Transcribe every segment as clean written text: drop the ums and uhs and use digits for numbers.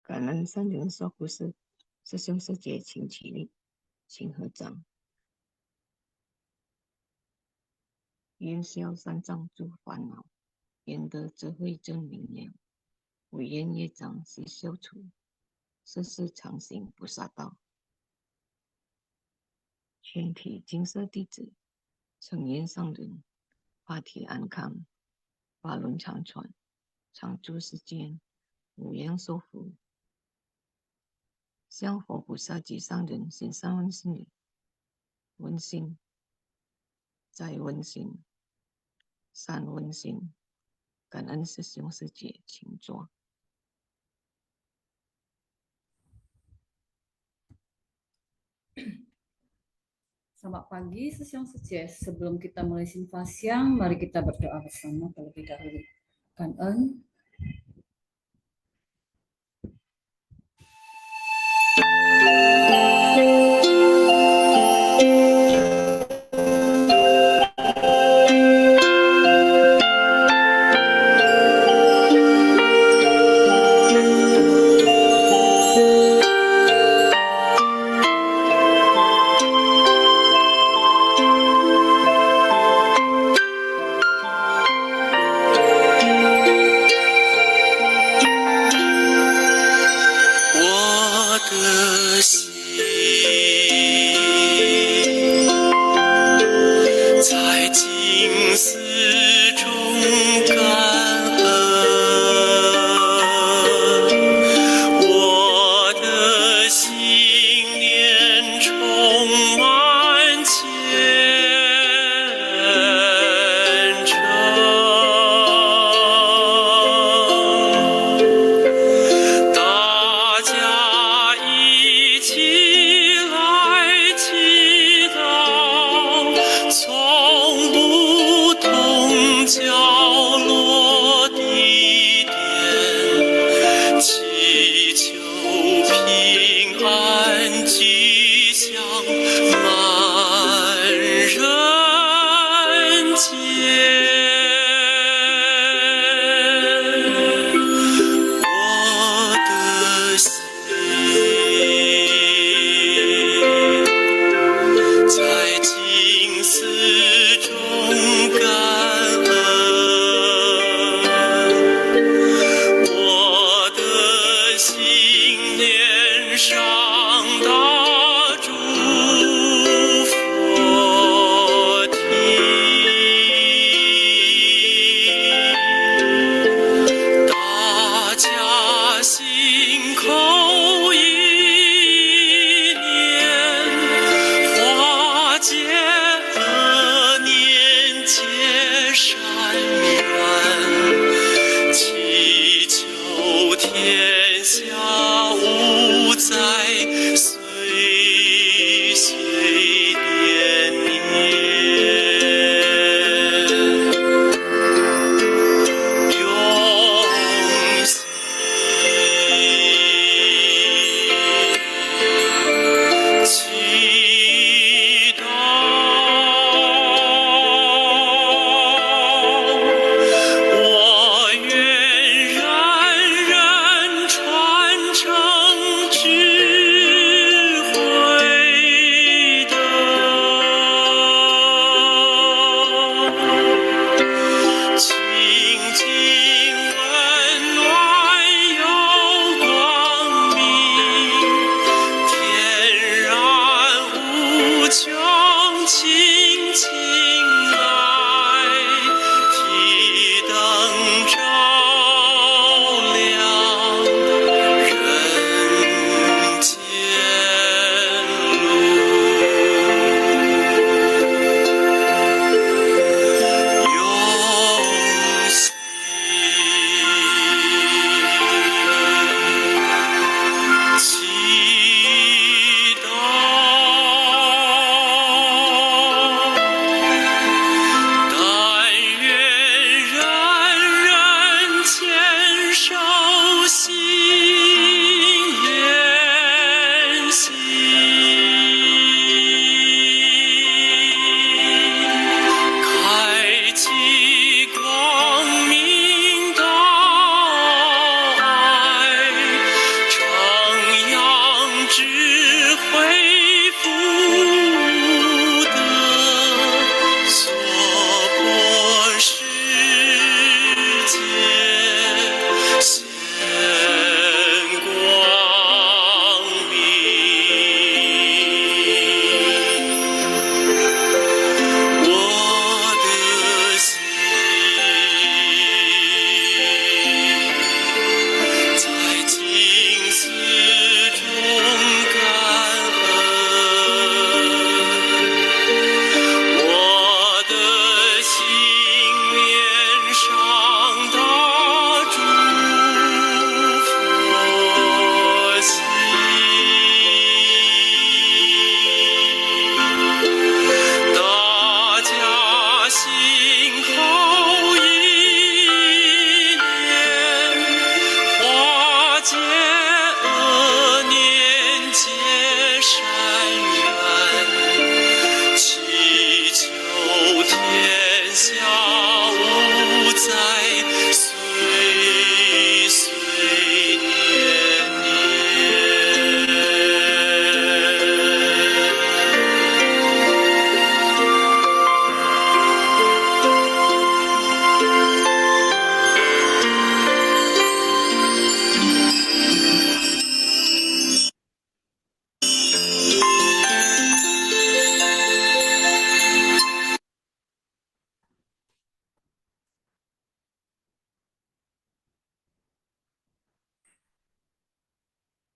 感恩圣人说故事，师兄师姐请起立，请合掌。愿消三障诸烦恼，愿得智慧真明了。我愿业障悉消除，世世常行菩萨道。全体金色弟子，成愿上人，法体安康，法轮常传，常住世间，无量寿福。向佛菩萨及上人行善问心礼，问心再问心，三问心，感恩师兄师姐，请坐。Selamat pagi,師兄師姐. Sebelum kita mulai simfasiang, mari kita berdoa bersama terlebih dahulu. Kangen.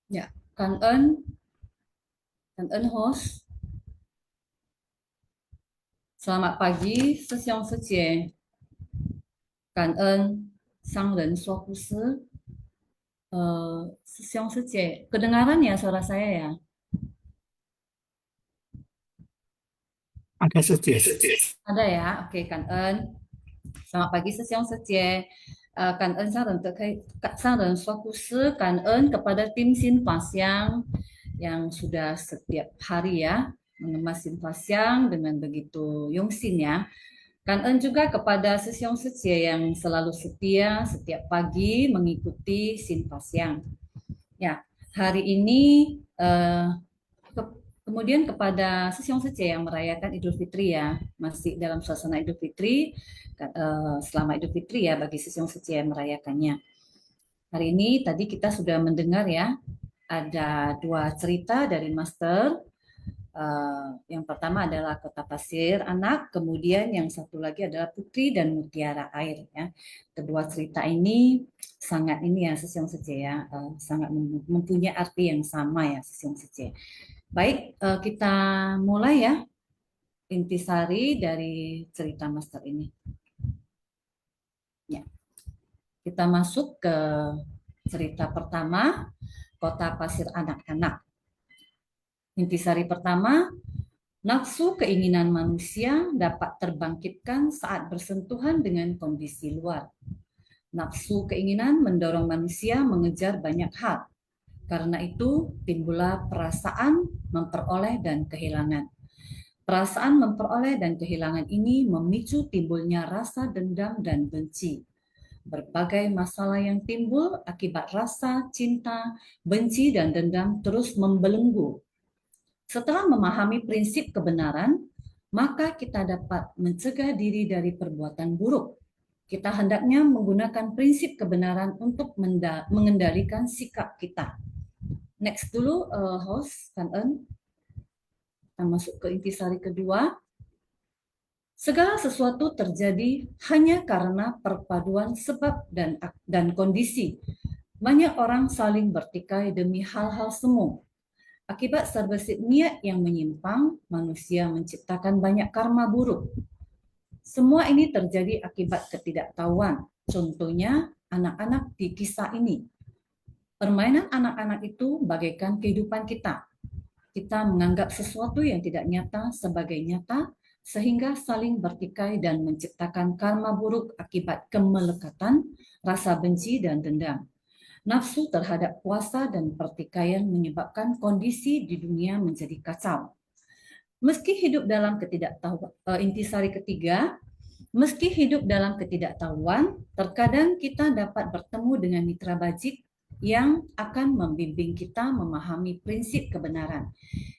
Ya, cảm ơn host. Selamat pagi, sesiang sejie. Cảm ơn sang人说故事. Sesiang sejie. Kedengaran ya suara saya ya? Ada suggest. Ada ya? Oke, cảm ơn. Selamat pagi, sesiang sejie. Cảm ơn sang人说故事. Cảm ơn kepada tim Sinfasiang yang sudah setiap hari ya mengemas Sinfasiang dengan begitu yongsin ya. Kangen juga kepada Sesiong Secie yang selalu setia setiap pagi mengikuti Sinfasiang. Ya, hari ini kemudian kepada Sesiong Secie yang merayakan Idul Fitri ya, masih dalam suasana Idul Fitri, selama Idul Fitri ya bagi Sesiong Secie yang merayakannya. Hari ini tadi kita sudah mendengar ya, ada 2 cerita dari Master. Yang pertama adalah Kota Pasir Anak, kemudian yang satu lagi adalah Putri dan Mutiara Air ya. Kedua cerita ini sangat ini ya Sesiong Secie ya, sangat mempunyai arti yang sama ya Sesiong Secie. Baik, kita mulai ya intisari dari cerita Master ini. Ya. Kita masuk ke cerita pertama, Kota Pasir Anak-anak. Intisari pertama, nafsu keinginan manusia dapat terbangkitkan saat bersentuhan dengan kondisi luar. Nafsu keinginan mendorong manusia mengejar banyak hal. Karena itu timbullah perasaan memperoleh dan kehilangan. Perasaan memperoleh dan kehilangan ini memicu timbulnya rasa dendam dan benci. Berbagai masalah yang timbul akibat rasa cinta, benci, dan dendam terus membelenggu. Setelah memahami prinsip kebenaran, maka kita dapat mencegah diri dari perbuatan buruk. Kita hendaknya menggunakan prinsip kebenaran untuk mengendalikan sikap kita. Next dulu, host, Kangen. Kita masuk ke intisari kedua. Segala sesuatu terjadi hanya karena perpaduan sebab dan kondisi. Banyak orang saling bertikai demi hal-hal semu. Akibat terbesit niat yang menyimpang, manusia menciptakan banyak karma buruk. Semua ini terjadi akibat ketidaktahuan. Contohnya, anak-anak di kisah ini. Permainan anak-anak itu bagaikan kehidupan kita. Kita menganggap sesuatu yang tidak nyata sebagai nyata, sehingga saling bertikai dan menciptakan karma buruk akibat kemelekatan, rasa benci, dan dendam. Nafsu terhadap puasa dan pertikaian menyebabkan kondisi di dunia menjadi kacau. Meski hidup dalam ketidaktahuan, intisari ketiga, meski hidup dalam ketidaktahuan, terkadang kita dapat bertemu dengan mitra bajik yang akan membimbing kita memahami prinsip kebenaran.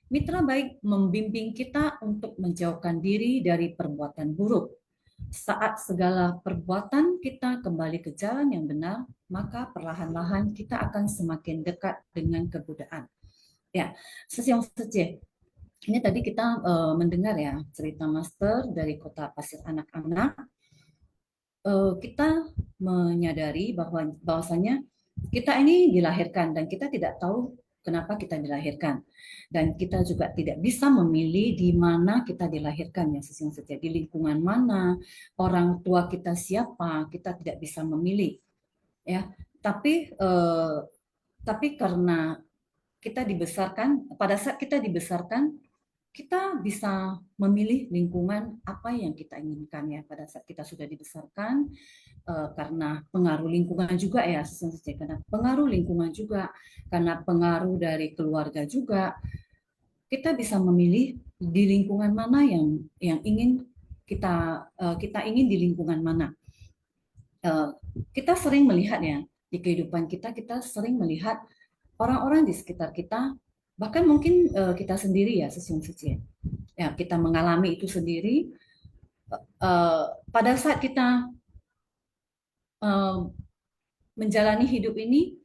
Mitra baik membimbing kita untuk menjauhkan diri dari perbuatan buruk. Saat segala perbuatan kita kembali ke jalan yang benar, maka perlahan-lahan kita akan semakin dekat dengan kebudayaan. Ya, Sesiong Secie. Ini tadi kita mendengar ya cerita Master dari Kota Pasir Anak-anak. Kita menyadari bahwasanya kita ini dilahirkan dan kita tidak tahu kenapa kita dilahirkan. Dan kita juga tidak bisa memilih di mana kita dilahirkan ya Sesiong Secie, di lingkungan mana, orang tua kita siapa, kita tidak bisa memilih. Ya, tapi karena kita dibesarkan, pada saat kita dibesarkan, kita bisa memilih lingkungan apa yang kita inginkan ya pada saat kita sudah dibesarkan. Karena pengaruh lingkungan juga ya, karena pengaruh lingkungan juga, karena pengaruh dari keluarga juga, kita bisa memilih di lingkungan mana yang ingin kita ingin di lingkungan mana. Kita sering melihat ya di kehidupan kita sering melihat orang-orang di sekitar kita, bahkan mungkin kita sendiri ya Sesiong Secie. Ya, kita mengalami itu sendiri. Pada saat kita menjalani hidup ini,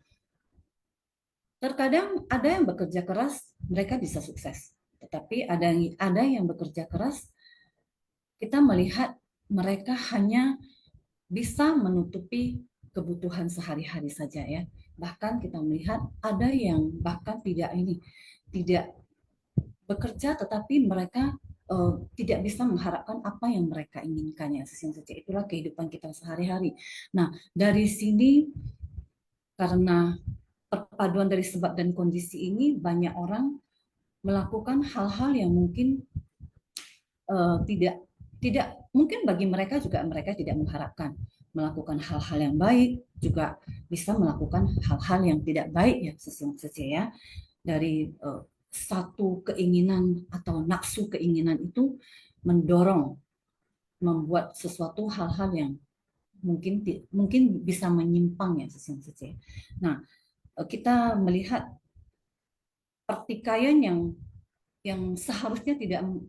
terkadang ada yang bekerja keras, mereka bisa sukses. Tetapi ada yang bekerja keras, kita melihat mereka hanya bisa menutupi kebutuhan sehari-hari saja ya. Bahkan kita melihat ada yang bahkan tidak bekerja, tetapi mereka tidak bisa mengharapkan apa yang mereka inginkan ya. Itulah kehidupan kita sehari-hari. Nah, dari sini karena perpaduan dari sebab dan kondisi ini, banyak orang melakukan hal-hal yang mungkin tidak tidak mungkin bagi mereka juga, mereka tidak mengharapkan melakukan hal-hal yang baik, juga bisa melakukan hal-hal yang tidak baik ya, ya. Dari satu keinginan atau nafsu keinginan itu mendorong membuat sesuatu hal-hal yang mungkin bisa menyimpang ya, ya. Nah, kita melihat pertikaian yang seharusnya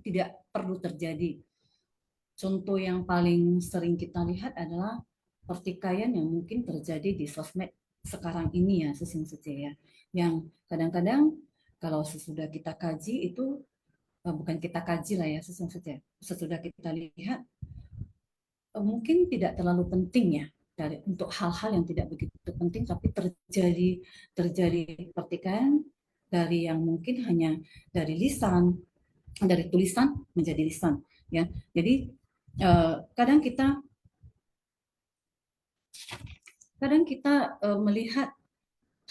tidak perlu terjadi. Contoh yang paling sering kita lihat adalah pertikaian yang mungkin terjadi di sosmed sekarang ini ya, ya. Yang kadang-kadang kalau sesudah kita kaji itu, bukan kita kaji lah ya, ya. Sesudah kita lihat mungkin tidak terlalu penting ya untuk hal-hal yang tidak begitu penting, tapi terjadi pertikaian dari yang mungkin hanya dari tulisan menjadi lisan ya. Jadi kadang kita melihat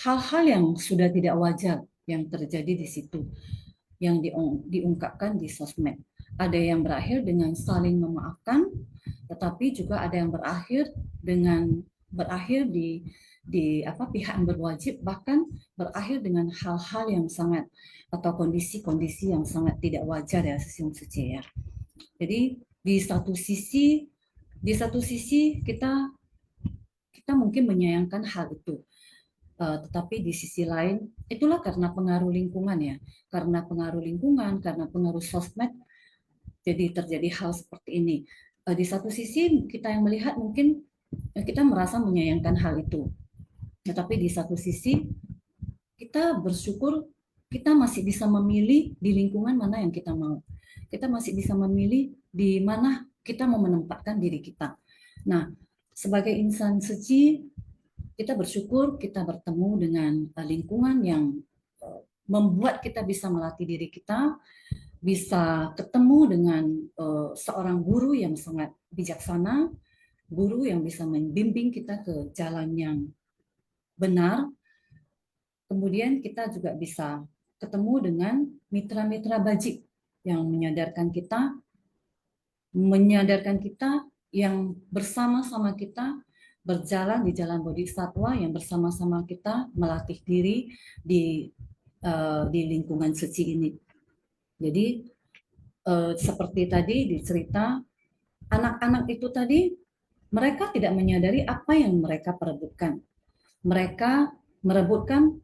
hal-hal yang sudah tidak wajar yang terjadi di situ, yang diungkapkan di sosmed. Ada yang berakhir dengan saling memaafkan, tetapi juga ada yang berakhir di pihak yang berwajib, bahkan berakhir dengan hal-hal yang sangat atau kondisi-kondisi yang sangat tidak wajar ya, ya. Jadi di satu sisi kita mungkin menyayangkan hal itu. Tetapi di sisi lain, itulah karena pengaruh lingkungan ya. Karena pengaruh lingkungan, karena pengaruh sosmed, jadi terjadi hal seperti ini. Di satu sisi kita yang melihat mungkin kita merasa menyayangkan hal itu. Tetapi di satu sisi kita bersyukur kita masih bisa memilih di lingkungan mana yang kita mau. Kita masih bisa memilih di mana kita mau menempatkan diri kita. Nah, sebagai insan suci, kita bersyukur kita bertemu dengan lingkungan yang membuat kita bisa melatih diri kita, bisa ketemu dengan seorang guru yang sangat bijaksana, guru yang bisa membimbing kita ke jalan yang benar. Kemudian kita juga bisa ketemu dengan mitra-mitra bajik yang menyadarkan kita yang bersama-sama kita berjalan di jalan bodhisattva, yang bersama-sama kita melatih diri di lingkungan suci ini. Jadi seperti tadi dicerita, anak-anak itu tadi mereka tidak menyadari apa yang mereka perebutkan. Mereka merebutkan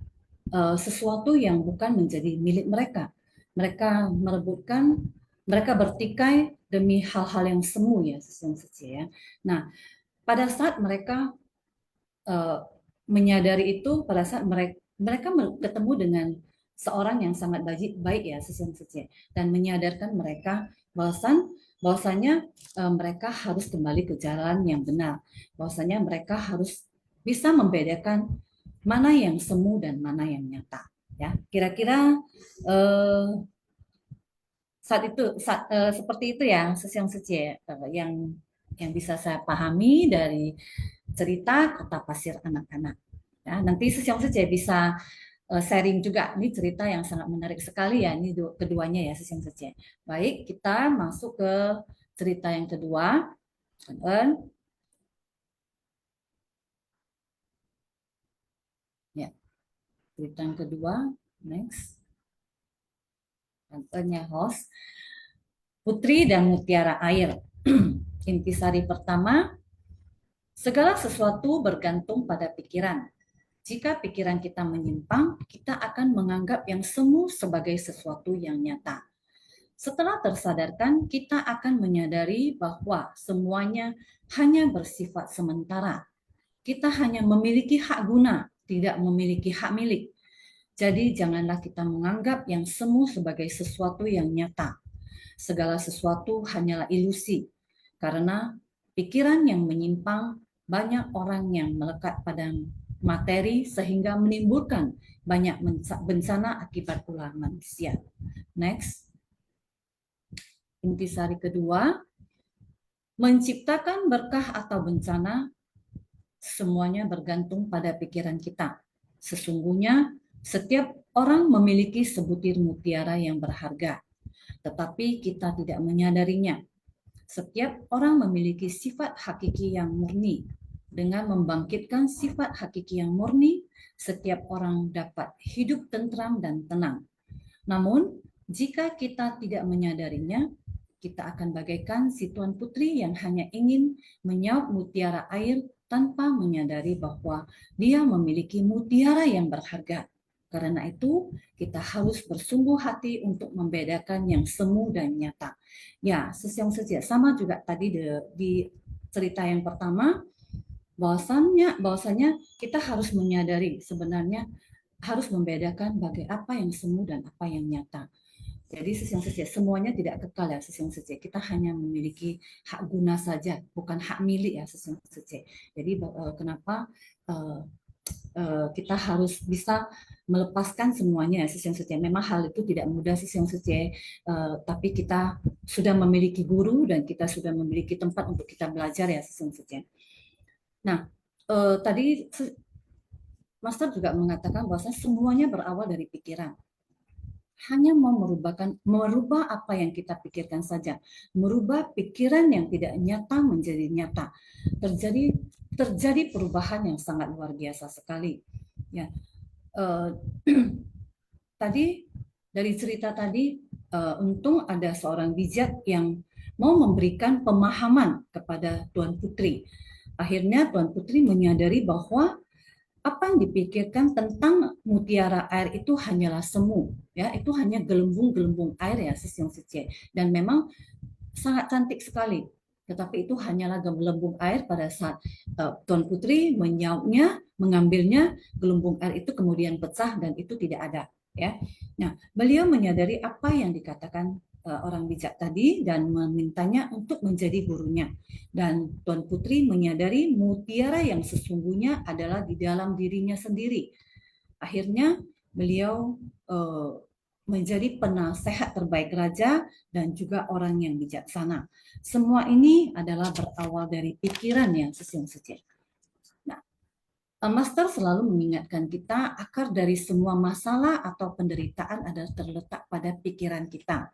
sesuatu yang bukan menjadi milik mereka. Mereka bertikai demi hal-hal yang semu ya, ya. Nah, pada saat mereka menyadari itu, pada saat mereka ketemu dengan seorang yang sangat baik ya, ya, dan menyadarkan mereka bahwasanya mereka harus kembali ke jalan yang benar, bahwasanya mereka harus bisa membedakan mana yang semu dan mana yang nyata ya. Kira-kira seperti itu ya, yang suci yang bisa saya pahami dari cerita Kota Pasir Anak-anak ya. Nanti yang suci bisa sharing juga, ini cerita yang sangat menarik sekali ya, ini keduanya ya, yang suci. Baik, kita masuk ke cerita yang kedua. Ya, cerita yang kedua, next. Contohnya host, Putri dan Mutiara Air. Intisari pertama, segala sesuatu bergantung pada pikiran. Jika pikiran kita menyimpang, kita akan menganggap yang semu sebagai sesuatu yang nyata. Setelah tersadarkan, kita akan menyadari bahwa semuanya hanya bersifat sementara. Kita hanya memiliki hak guna, tidak memiliki hak milik. Jadi janganlah kita menganggap yang semu sebagai sesuatu yang nyata. Segala sesuatu hanyalah ilusi, karena pikiran yang menyimpang banyak orang yang melekat pada materi sehingga menimbulkan banyak bencana akibat ulah manusia. Next. Intisari kedua, menciptakan berkah atau bencana semuanya bergantung pada pikiran kita. Sesungguhnya setiap orang memiliki sebutir mutiara yang berharga, tetapi kita tidak menyadarinya. Setiap orang memiliki sifat hakiki yang murni. Dengan membangkitkan sifat hakiki yang murni, setiap orang dapat hidup tentram dan tenang. Namun, jika kita tidak menyadarinya, kita akan bagaikan si Tuan Putri yang hanya ingin menyaup mutiara air tanpa menyadari bahwa dia memiliki mutiara yang berharga. Karena itu, kita harus bersungguh hati untuk membedakan yang semu dan nyata. Ya, sesiang saja. Sama juga tadi di cerita yang pertama, bahwasannya kita harus menyadari sebenarnya harus membedakan apa yang semu dan apa yang nyata. Jadi sesiang saja, semuanya tidak kekal ya sesiang saja. Kita hanya memiliki hak guna saja, bukan hak milik ya sesiang saja. Jadi kenapa kita harus bisa melepaskan semuanya sesiang saja. Memang hal itu tidak mudah sesiang saja, tapi kita sudah memiliki guru dan kita sudah memiliki tempat untuk kita belajar ya sesiang saja. Nah, tadi Master juga mengatakan bahwa semuanya berawal dari pikiran. Hanya mau merubah apa yang kita pikirkan saja, merubah pikiran yang tidak nyata menjadi nyata. Terjadi perubahan yang sangat luar biasa sekali. Ya, tadi dari cerita tadi, untung ada seorang bijak yang mau memberikan pemahaman kepada Tuan Putri. Akhirnya Tuan Putri menyadari bahwa apa yang dipikirkan tentang mutiara air itu hanyalah semu, ya, itu hanya gelembung-gelembung air ya sesiang saja, dan memang sangat cantik sekali. Tetapi itu hanyalah gelembung air pada saat Tuan Putri menyaupnya, mengambilnya, gelembung air itu kemudian pecah dan itu tidak ada. Ya, nah beliau menyadari apa yang dikatakan orang bijak tadi dan memintanya untuk menjadi gurunya. Dan Tuan Putri menyadari mutiara yang sesungguhnya adalah di dalam dirinya sendiri. Akhirnya beliau menjadi penasehat terbaik raja dan juga orang yang bijaksana. Semua ini adalah berawal dari pikiran yang sesiang saja. Nah, Master selalu mengingatkan kita akar dari semua masalah atau penderitaan adalah terletak pada pikiran kita.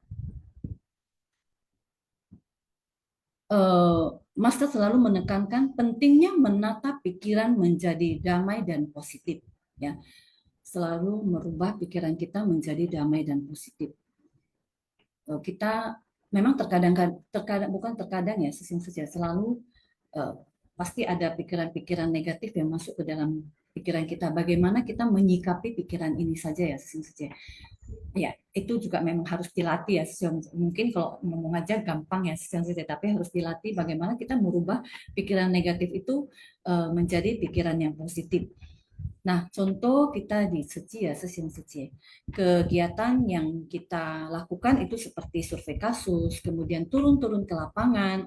Master selalu menekankan pentingnya menata pikiran menjadi damai dan positif. Ya, selalu merubah pikiran kita menjadi damai dan positif. Kita memang terkadang bukan terkadang ya, sesiang saja selalu pasti ada pikiran-pikiran negatif yang masuk ke dalam pikiran kita. Bagaimana kita menyikapi pikiran ini saja ya, sesiang saja. Ya, itu juga memang harus dilatih ya. Mungkin kalau ngomong aja gampang ya, tapi harus dilatih bagaimana kita merubah pikiran negatif itu menjadi pikiran yang positif. Nah, contoh kita di Seci ya, sesiang Seci. Kegiatan yang kita lakukan itu seperti survei kasus, kemudian turun-turun ke lapangan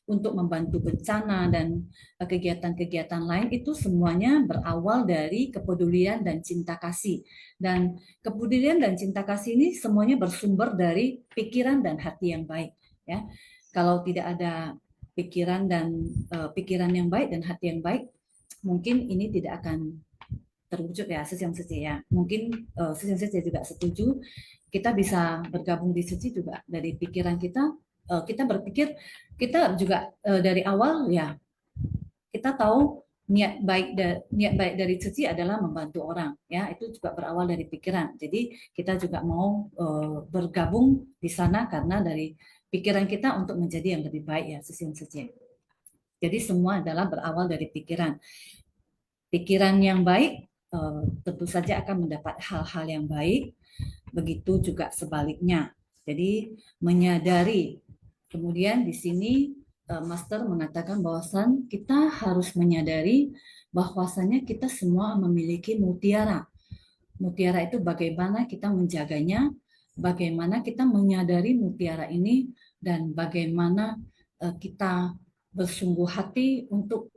untuk membantu bencana dan kegiatan-kegiatan lain itu semuanya berawal dari kepedulian dan cinta kasih. Dan kepedulian dan cinta kasih ini semuanya bersumber dari pikiran dan hati yang baik. Ya, kalau tidak ada pikiran yang baik dan hati yang baik, mungkin ini tidak akan terwujud ya sesiang Seci ya. Mungkin sesiang Seci juga setuju. Kita bisa bergabung di Seci juga dari pikiran kita. Kita berpikir kita juga dari awal ya kita tahu niat baik dari Seci adalah membantu orang ya, itu juga berawal dari pikiran. Jadi kita juga mau bergabung di sana karena dari pikiran kita untuk menjadi yang lebih baik ya sesiang Seci. Jadi semua adalah berawal dari pikiran. Pikiran yang baik tentu saja akan mendapat hal-hal yang baik, begitu juga sebaliknya. Jadi menyadari. Kemudian di sini Master mengatakan bahwasan kita harus menyadari bahwasannya kita semua memiliki mutiara. Mutiara itu bagaimana kita menjaganya, bagaimana kita menyadari mutiara ini, dan bagaimana kita bersungguh hati untuk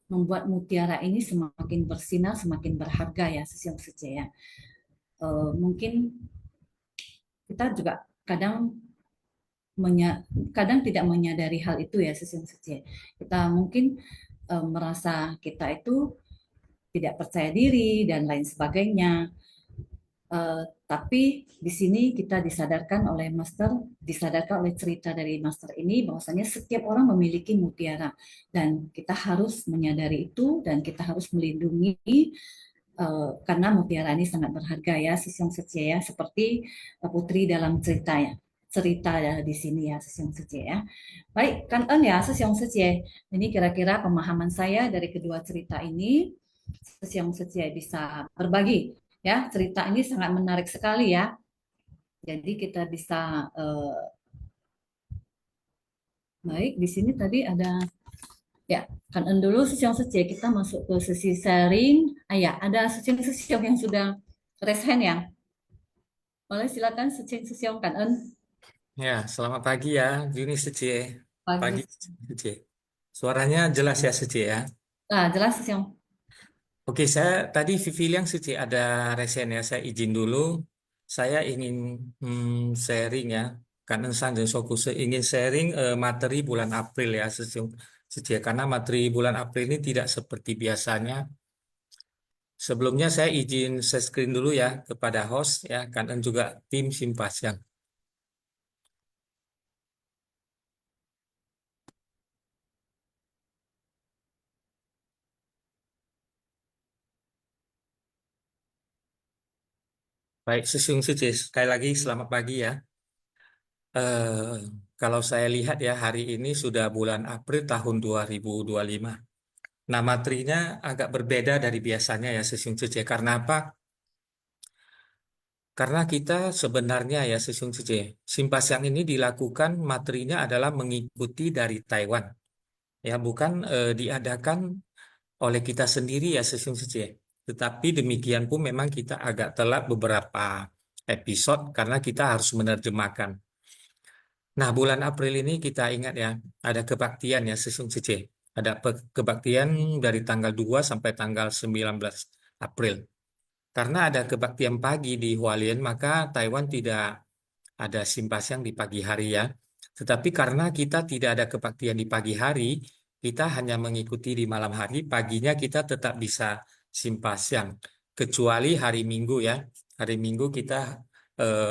membuat mutiara ini semakin bersinar, semakin berharga ya, Sisyong ya. Mungkin kita juga kadang kadang tidak menyadari hal itu ya, Sisyong ya. Kita mungkin merasa kita itu tidak percaya diri dan lain sebagainya. Tapi di sini kita disadarkan oleh Master, disadarkan oleh cerita dari Master ini bahwasanya setiap orang memiliki mutiara dan kita harus menyadari itu dan kita harus melindungi karena mutiara ini sangat berharga ya, Sisyong Setye ya, seperti Putri dalam ceritanya. Cerita ya di sini ya, Sisyong Setye ya. Baik, kan ya, Sisyong Setye. Ini kira-kira pemahaman saya dari kedua cerita ini. Sisyong Setye bisa berbagi ya, cerita ini sangat menarik sekali ya. Jadi kita bisa baik di sini tadi ada ya, kan dulu Sisyong Setye kita masuk ke sesi sharing. Ya, ada Sisyong yang sudah raise hand ya. Boleh silakan Sisyong kan Ya, selamat pagi ya, Yuni Secie. Pagi, pagi. Secie. Suaranya jelas ya, Secie ya. Nah, jelas Sisyong. Oke, saya tadi Vivi Liang Secie ada resen ya, saya izin dulu. Saya ingin sharing ya, karena Sanjay Sokuse ingin sharing materi bulan April ya, Secie. Karena materi bulan April ini tidak seperti biasanya. Sebelumnya saya izin share screen dulu ya kepada host ya, karena juga tim Simpasiang. Baik, Secie, sekali lagi selamat pagi ya. Eh, Kalau saya lihat ya hari ini sudah bulan April tahun 2025. Nah, materinya agak berbeda dari biasanya ya Sesiung Cece. Karena apa? Karena kita sebenarnya ya Sesiung Cece, Simpasiang ini dilakukan materinya adalah mengikuti dari Taiwan. Ya, bukan diadakan oleh kita sendiri ya Sesiung Cece. Tetapi demikian pun memang kita agak telat beberapa episode karena kita harus menerjemahkan. Nah, bulan April ini kita ingat ya, ada kebaktian ya Sesung Cece. Ada kebaktian dari tanggal 2 sampai tanggal 19 April. Karena ada kebaktian pagi di Hualien, maka Taiwan tidak ada simpasiang di pagi hari ya. Tetapi karena kita tidak ada kebaktian di pagi hari, kita hanya mengikuti di malam hari, paginya kita tetap bisa simpasiang. Kecuali hari Minggu ya. Hari Minggu kita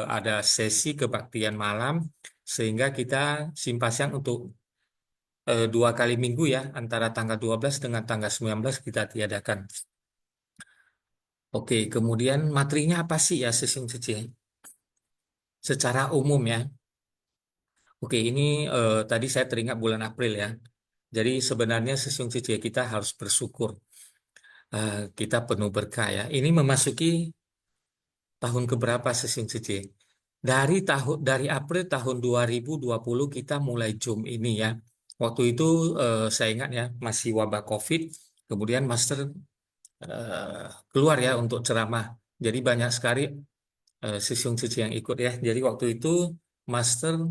ada sesi kebaktian malam, sehingga kita simpasiang untuk 2 kali minggu ya, antara tanggal 12 dengan tanggal 19 kita tiadakan. Oke, kemudian materinya apa sih ya Sesung Cece? Secara umum ya. Oke, ini tadi saya teringat bulan April ya. Jadi sebenarnya Sesung Cece kita harus bersyukur. Kita penuh berkah ya. Ini memasuki tahun keberapa Sesung Cece? Dari April tahun 2020 kita mulai Zoom ini ya. Waktu itu saya ingat ya masih wabah COVID. Kemudian Master keluar ya untuk ceramah. Jadi banyak sekali sisung-sisung yang ikut ya. Jadi waktu itu Master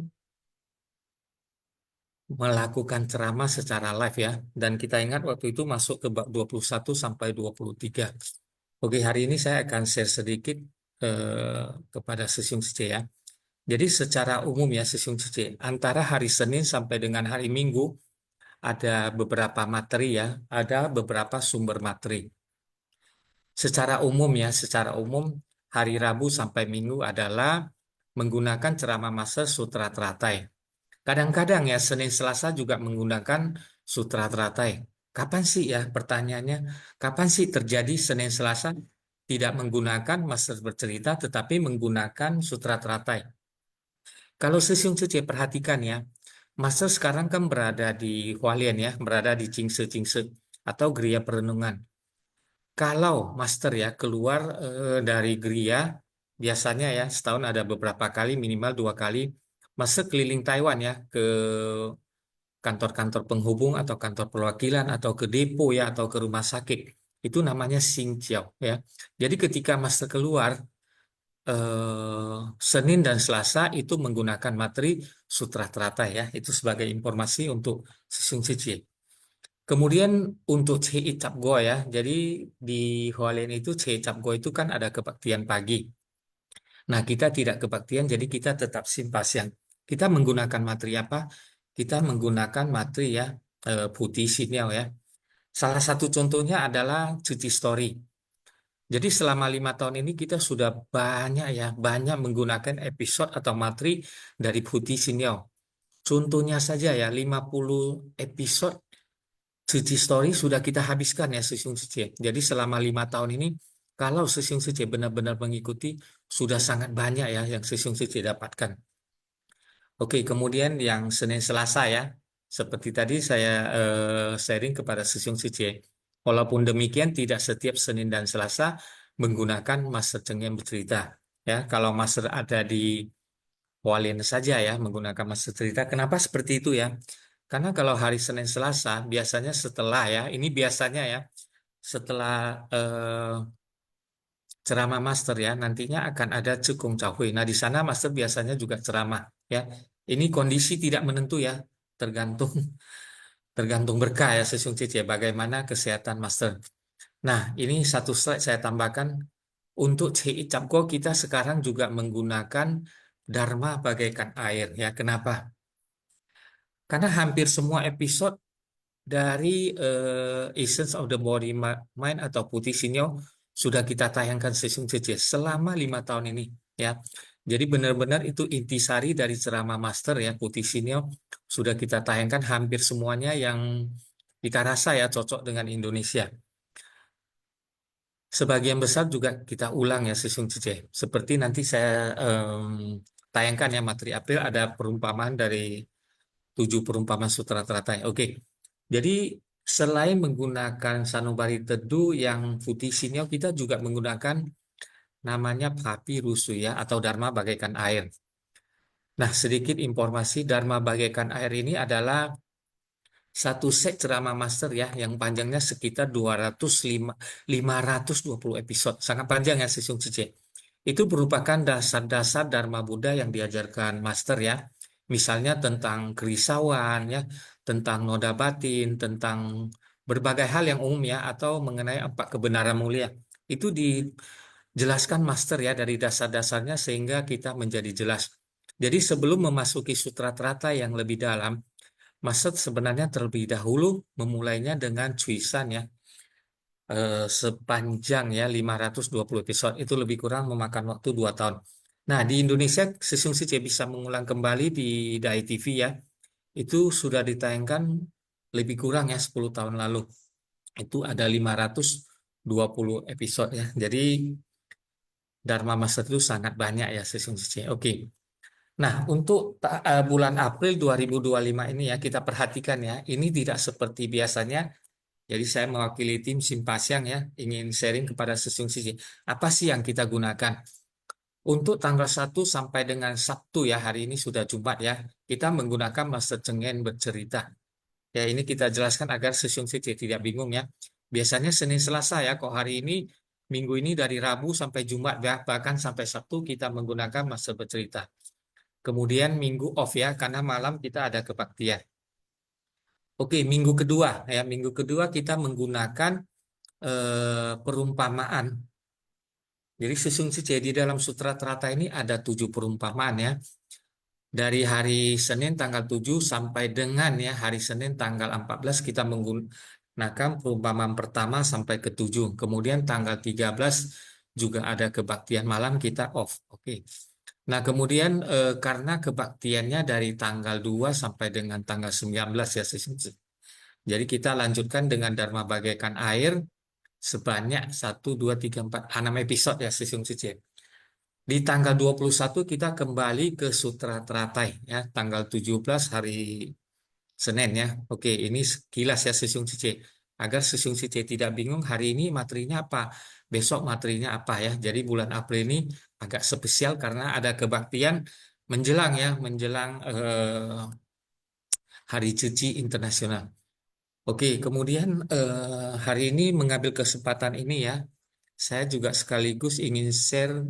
melakukan ceramah secara live ya. Dan kita ingat waktu itu masuk ke bab 21 sampai 23. Oke, hari ini saya akan share sedikit kepada sisung-sisung ya. Jadi secara umum ya sisung-sisung, antara hari Senin sampai dengan hari Minggu ada beberapa materi ya, ada beberapa sumber materi. Secara umum hari Rabu sampai Minggu adalah menggunakan ceramah Master Sutra Teratai. Kadang-kadang ya Senin Selasa juga menggunakan Sutra Teratai. Kapan sih ya pertanyaannya? Kapan sih terjadi Senin Selasa tidak menggunakan Master bercerita tetapi menggunakan Sutra Teratai? Kalau Sesiung Cece perhatikan ya, Master sekarang kan berada di Hualien ya, berada di Cingse atau Geria Perenungan. Kalau Master ya keluar dari Geria, biasanya ya setahun ada beberapa kali, minimal 2 kali, Master keliling Taiwan ya ke kantor-kantor penghubung atau kantor perwakilan atau ke depo ya atau ke rumah sakit. Itu namanya Xingqiao ya. Jadi ketika Master keluar Senin dan Selasa itu menggunakan materi Sutra Teratai ya. Itu sebagai informasi untuk Sisung Cici. Kemudian untuk Cei Cap Go ya, jadi di Hualien itu Cei Cap Go itu kan ada kebaktian pagi. Nah, kita tidak kebaktian, jadi kita tetap simpasian. Kita menggunakan materi apa? Kita menggunakan materi ya, putih sinyal ya. Salah satu contohnya adalah cuti story. Jadi selama 5 tahun ini kita sudah banyak ya, banyak menggunakan episode atau materi dari putih sinyal. Contohnya saja ya, 50 episode Suci Story sudah kita habiskan ya Sesiung Suci. Jadi selama 5 tahun ini, kalau Sesiung Suci benar-benar mengikuti, sudah sangat banyak ya yang Sesiung Suci dapatkan. Oke, kemudian yang Senin Selasa ya, seperti tadi saya sharing kepada Sesiung Suci. Walaupun demikian, tidak setiap Senin dan Selasa menggunakan Master Cengeng bercerita. Ya, kalau Master ada di Hualien saja ya menggunakan Master cerita. Kenapa seperti itu ya? Karena kalau hari Senin Selasa biasanya setelah ya, ini biasanya ya, setelah ceramah master ya, nantinya akan ada Cekung Cahui. Nah, di sana master biasanya juga ceramah ya. Ini kondisi tidak menentu ya, tergantung tergantung berkah ya Sesung Cici ya, bagaimana kesehatan master. Nah, ini satu slide saya tambahkan untuk CI Capko kita sekarang juga menggunakan Dharma bagaikan air ya. Kenapa? Karena hampir semua episode dari Essence of the Body Mind atau Putih Sinyo sudah kita tayangkan Sesung CC selama 5 tahun ini ya. Jadi benar-benar itu intisari dari ceramah master ya Putih Sinyo sudah kita tayangkan hampir semuanya yang kita rasa ya cocok dengan Indonesia. Sebagian besar juga kita ulang ya Sesung CC. Seperti nanti saya tayangkan ya materi April ada perumpamaan dari 7 perumpamaan sutra teratai. Oke. Jadi selain menggunakan sanubari teduh yang putih sinyal, kita juga menggunakan namanya papi rusu ya atau dharma bagaikan air. Nah, sedikit informasi dharma bagaikan air ini adalah satu set ceramah master ya yang panjangnya sekitar 520 episode. Sangat panjang ya Sesung Cice. Itu merupakan dasar-dasar Dharma Buddha yang diajarkan master ya. Misalnya tentang kerisauan ya, tentang noda batin, tentang berbagai hal yang umum ya atau mengenai 4 kebenaran mulia. Itu dijelaskan master ya dari dasar-dasarnya sehingga kita menjadi jelas. Jadi sebelum memasuki sutra terata yang lebih dalam, master sebenarnya terlebih dahulu memulainya dengan cuisan ya sepanjang ya 520 episode itu lebih kurang memakan waktu 2 tahun. Nah, di Indonesia Sesung Cice bisa mengulang kembali di Dai TV ya. Itu sudah ditayangkan lebih kurang ya 10 tahun lalu. Itu ada 520 episode ya. Jadi Dharma Master itu sangat banyak ya Sesung Cice. Oke. Nah, untuk bulan April 2025 ini ya kita perhatikan ya, ini tidak seperti biasanya. Jadi saya mewakili tim Simpasiang ya, ingin sharing kepada Sesung Sisi. Apa sih yang kita gunakan? Untuk tanggal 1 sampai dengan Sabtu ya, hari ini sudah Jumat ya, kita menggunakan Master Cengen bercerita. Ya, ini kita jelaskan agar Sesung Sisi tidak bingung ya. Biasanya Senin Selasa ya, kok hari ini, minggu ini dari Rabu sampai Jumat ya, bahkan sampai Sabtu kita menggunakan Master bercerita. Kemudian minggu off ya, karena malam kita ada kebaktian. Oke, minggu kedua ya, minggu kedua kita menggunakan perumpamaan. Jadi Sesung Cice di dalam Sutra Terata ini ada 7 perumpamaan ya. Dari hari Senin tanggal 7 sampai dengan ya hari Senin tanggal 14 kita menggunakan perumpamaan pertama sampai ke 7. Kemudian tanggal 13 juga ada kebaktian malam kita off. Oke. Nah, kemudian karena kebaktiannya dari tanggal 2 sampai dengan tanggal 19 ya Sesung Cice. Jadi kita lanjutkan dengan Dharma bagaikan air sebanyak 1, 2, 3, 4, 6 episode ya Sesung Cice. Di tanggal 21 kita kembali ke Sutra Teratai ya, tanggal 17 hari Senin ya. Oke, ini sekilas ya Sesung Cice. Agar Sesung Cice tidak bingung hari ini materinya apa, besok materinya apa ya. Jadi bulan April ini agak spesial karena ada kebaktian menjelang ya, menjelang Hari Cuci Internasional. Oke, kemudian hari ini mengambil kesempatan ini ya, saya juga sekaligus ingin share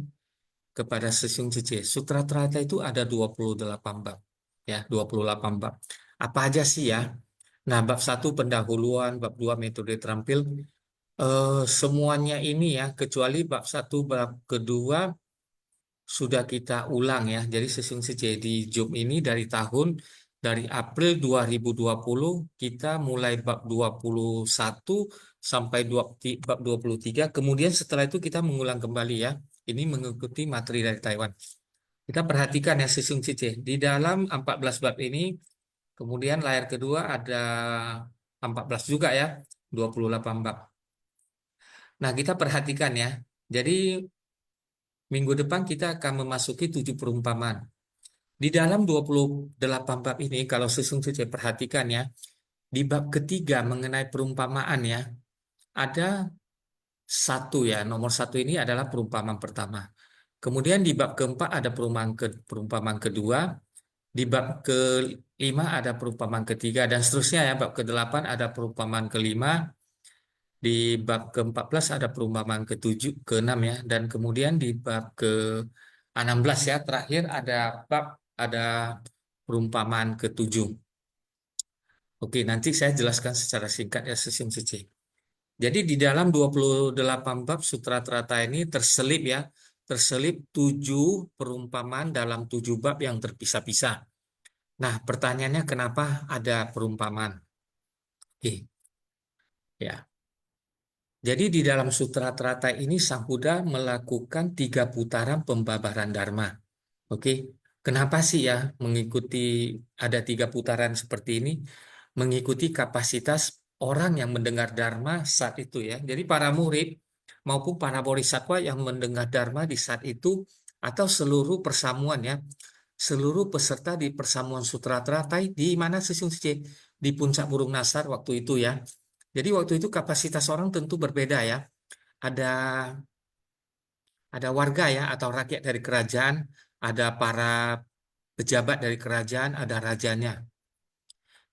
kepada Sesung Cice. Sutra Trata itu ada 28 bab. Ya, 28 bab. Apa aja sih ya? Nah, bab 1 pendahuluan, bab 2 metode terampil, semuanya ini ya, kecuali bab 1, bab kedua sudah kita ulang ya. Jadi sesung CC di Job ini dari April 2020 kita mulai bab 21 sampai bab 23. Kemudian setelah itu kita mengulang kembali ya. Ini mengikuti materi dari Taiwan. Kita perhatikan ya sesung CC. Di dalam 14 bab ini, kemudian layar kedua ada 14 juga ya, 28 bab. Nah, kita perhatikan ya. Jadi minggu depan kita akan memasuki 7 perumpamaan. Di dalam 28 bab ini, kalau sesung saya perhatikan ya, di bab ketiga mengenai perumpamaan ya, ada satu ya, nomor satu ini adalah perumpamaan pertama. Kemudian di bab keempat ada perumpamaan kedua, di bab kelima ada perumpamaan ketiga, dan seterusnya ya, bab ke-8 ada perumpamaan kelima, di bab ke-14 ada perumpamaan ke-7, ke-6 ya, dan kemudian di bab ke-16 ya, terakhir ada perumpamaan ke-7. Oke, nanti saya jelaskan secara singkat ya session CC. Jadi di dalam 28 bab Sutra Trata ini terselip 7 perumpamaan dalam 7 bab yang terpisah-pisah. Nah, pertanyaannya kenapa ada perumpamaan? Oke. Ya. Jadi di dalam Sutra Trata ini Sang Buddha melakukan 3 putaran pembabaran Dharma. Oke, kenapa sih ya mengikuti ada 3 putaran seperti ini? Mengikuti kapasitas orang yang mendengar Dharma saat itu ya. Jadi para murid maupun para bodhisattva yang mendengar Dharma di saat itu atau seluruh persamuan ya, seluruh peserta di persamuan Sutra Trata di mana Sesung Sije di Puncak Burung Nasar waktu itu ya. Jadi waktu itu kapasitas orang tentu berbeda ya. Ada warga ya atau rakyat dari kerajaan, ada para pejabat dari kerajaan, ada rajanya.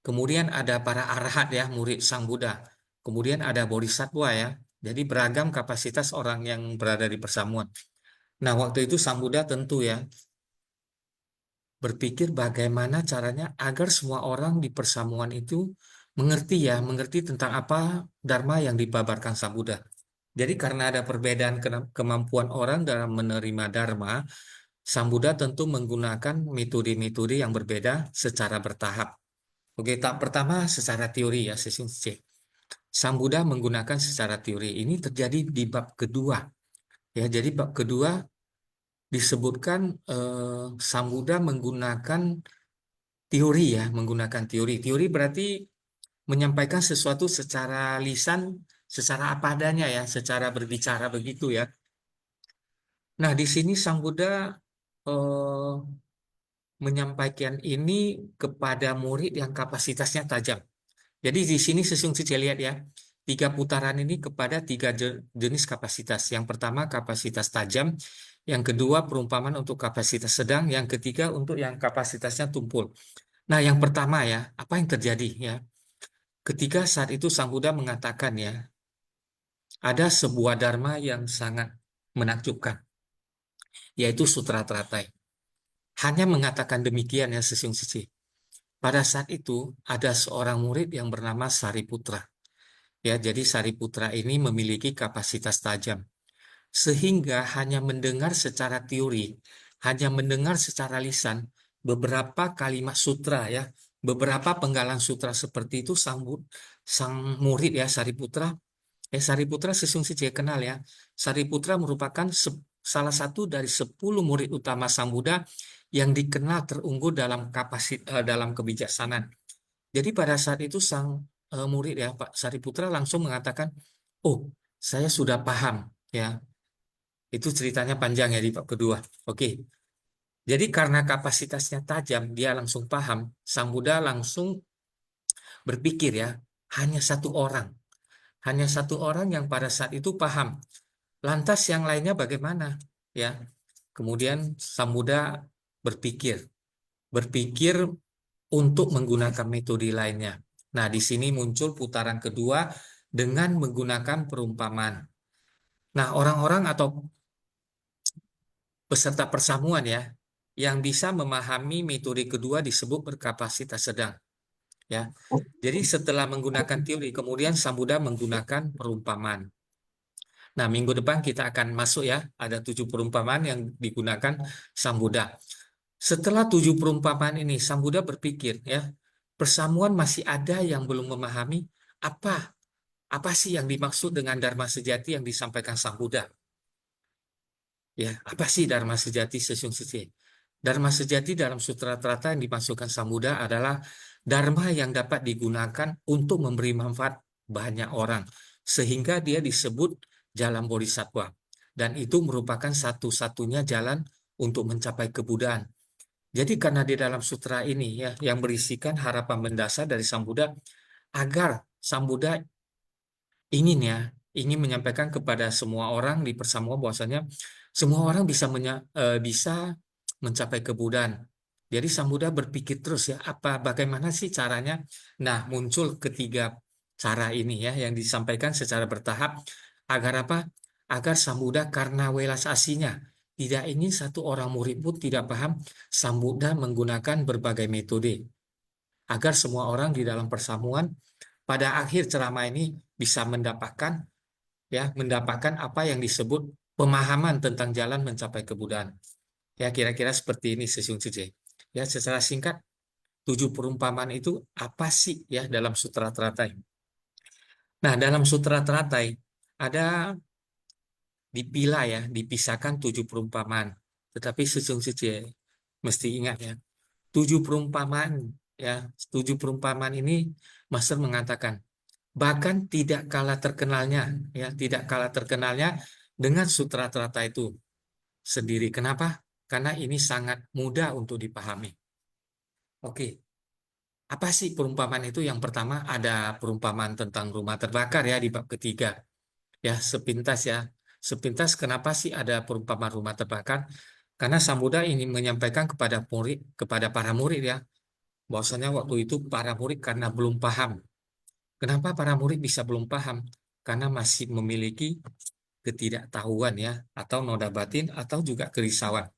Kemudian ada para arahat ya, murid Sang Buddha. Kemudian ada bodhisattva ya. Jadi beragam kapasitas orang yang berada di persamuan. Nah, waktu itu Sang Buddha tentu ya berpikir bagaimana caranya agar semua orang di persamuan itu mengerti tentang apa Dharma yang dibabarkan Sang Buddha. Jadi karena ada perbedaan kemampuan orang dalam menerima Dharma, Sang Buddha tentu menggunakan metode-metode yang berbeda secara bertahap. Oke, tahap pertama secara teori ya, session C. Sang Buddha menggunakan secara teori. Ini terjadi di bab kedua. Ya, jadi bab kedua disebutkan Sang Buddha menggunakan teori ya, menggunakan teori. Teori berarti menyampaikan sesuatu secara lisan, secara apa adanya ya, secara berbicara begitu ya. Nah, di sini Sang Buddha menyampaikan ini kepada murid yang kapasitasnya tajam. Jadi di sini sesung saya lihat ya, 3 putaran ini kepada 3 jenis kapasitas. Yang pertama kapasitas tajam, yang kedua perumpamaan untuk kapasitas sedang, yang ketiga untuk yang kapasitasnya tumpul. Nah, yang pertama ya, apa yang terjadi ya? Ketika saat itu Sang Buddha mengatakan ya, ada sebuah dharma yang sangat menakjubkan, yaitu Sutra Tratai. Hanya mengatakan demikian ya sesung sisi. Pada saat itu ada seorang murid yang bernama Sariputra. Ya, jadi Sariputra ini memiliki kapasitas tajam. Sehingga hanya mendengar secara teori, hanya mendengar secara lisan beberapa kalimat sutra ya, beberapa penggalan sutra seperti itu sang murid ya Sariputra. Sariputra sesung saya kenal ya. Sariputra merupakan salah satu dari 10 murid utama Sang Buddha yang dikenal terunggul dalam dalam kebijaksanaan. Jadi pada saat itu sang murid ya Pak Sariputra langsung mengatakan, "Oh, saya sudah paham ya." Itu ceritanya panjang ya di bab kedua. Oke. Jadi karena kapasitasnya tajam, dia langsung paham. Sang Buddha langsung berpikir ya, hanya satu orang yang pada saat itu paham. Lantas yang lainnya bagaimana? Ya. Kemudian Sang Buddha berpikir untuk menggunakan metode lainnya. Nah, di sini muncul putaran kedua dengan menggunakan perumpamaan. Nah, orang-orang atau peserta persamuan ya, yang bisa memahami metode kedua disebut berkapasitas sedang. ya. Jadi setelah menggunakan teori, kemudian Sang Buddha menggunakan perumpamaan. Nah, minggu depan kita akan masuk ya, ada 7 perumpamaan yang digunakan Sang Buddha. Setelah 7 perumpamaan ini, Sang Buddha berpikir ya, persamuan masih ada yang belum memahami apa sih yang dimaksud dengan Dharma sejati yang disampaikan Sang Buddha. Ya, apa sih Dharma sejati Sesung Sece? Dharma sejati dalam Sutra Trata yang dimasukkan Sang Buddha adalah Dharma yang dapat digunakan untuk memberi manfaat banyak orang, sehingga dia disebut jalan Bodhisattva. Dan itu merupakan satu-satunya jalan untuk mencapai kebuddhaan. Jadi karena di dalam sutra ini ya yang berisikan harapan mendasar dari Sang Buddha agar Sang Buddha ingin menyampaikan kepada semua orang di persamuan bahwasanya semua orang bisa mencapai kebuddhaan. Jadi Sang Buddha berpikir terus ya bagaimana sih caranya? Nah, muncul ketiga cara ini ya yang disampaikan secara bertahap agar apa? Agar Sang Buddha karena welas asinya tidak ingin satu orang murid pun tidak paham, Sang Buddha menggunakan berbagai metode agar semua orang di dalam persamuan pada akhir ceramah ini bisa mendapatkan apa yang disebut pemahaman tentang jalan mencapai kebuddhaan. Ya, kira-kira seperti ini Sesung Cece. Ya, secara singkat 7 perumpamaan itu apa sih ya dalam Sutra Teratai? Nah, dalam Sutra Teratai ada dipisahkan 7 perumpamaan. Tetapi Sesung Cece mesti ingat ya, 7 perumpamaan ya, 7 perumpamaan ini Master mengatakan bahkan tidak kalah terkenalnya dengan Sutra Trata itu sendiri. Kenapa? Karena ini sangat mudah untuk dipahami. Oke, apa sih perumpamaan itu? Yang pertama ada perumpamaan tentang rumah terbakar ya di bab ketiga. Ya, sepintas kenapa sih ada perumpamaan rumah terbakar? Karena Sang Buddha ini menyampaikan kepada para murid ya, bahwasanya waktu itu para murid karena belum paham. Kenapa para murid bisa belum paham? Karena masih memiliki ketidaktahuan ya, atau noda batin, atau juga kerisauan.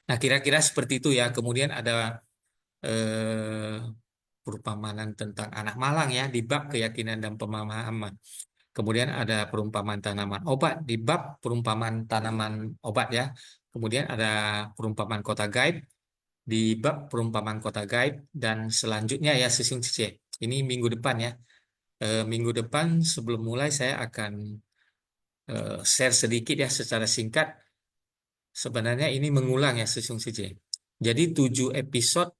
Nah, kira-kira seperti itu ya. Kemudian ada perumpamaan tentang anak malang ya, di bab keyakinan dan pemahaman. Kemudian ada perumpamaan tanaman obat, di bab perumpamaan tanaman obat ya. Kemudian ada perumpamaan kota gaib, di bab perumpamaan kota gaib. Dan selanjutnya ya, Sesung Cice. Ini minggu depan ya. Minggu depan sebelum mulai saya akan share sedikit ya secara singkat. Sebenarnya ini mengulang ya Sesung CJ. Jadi 7 episode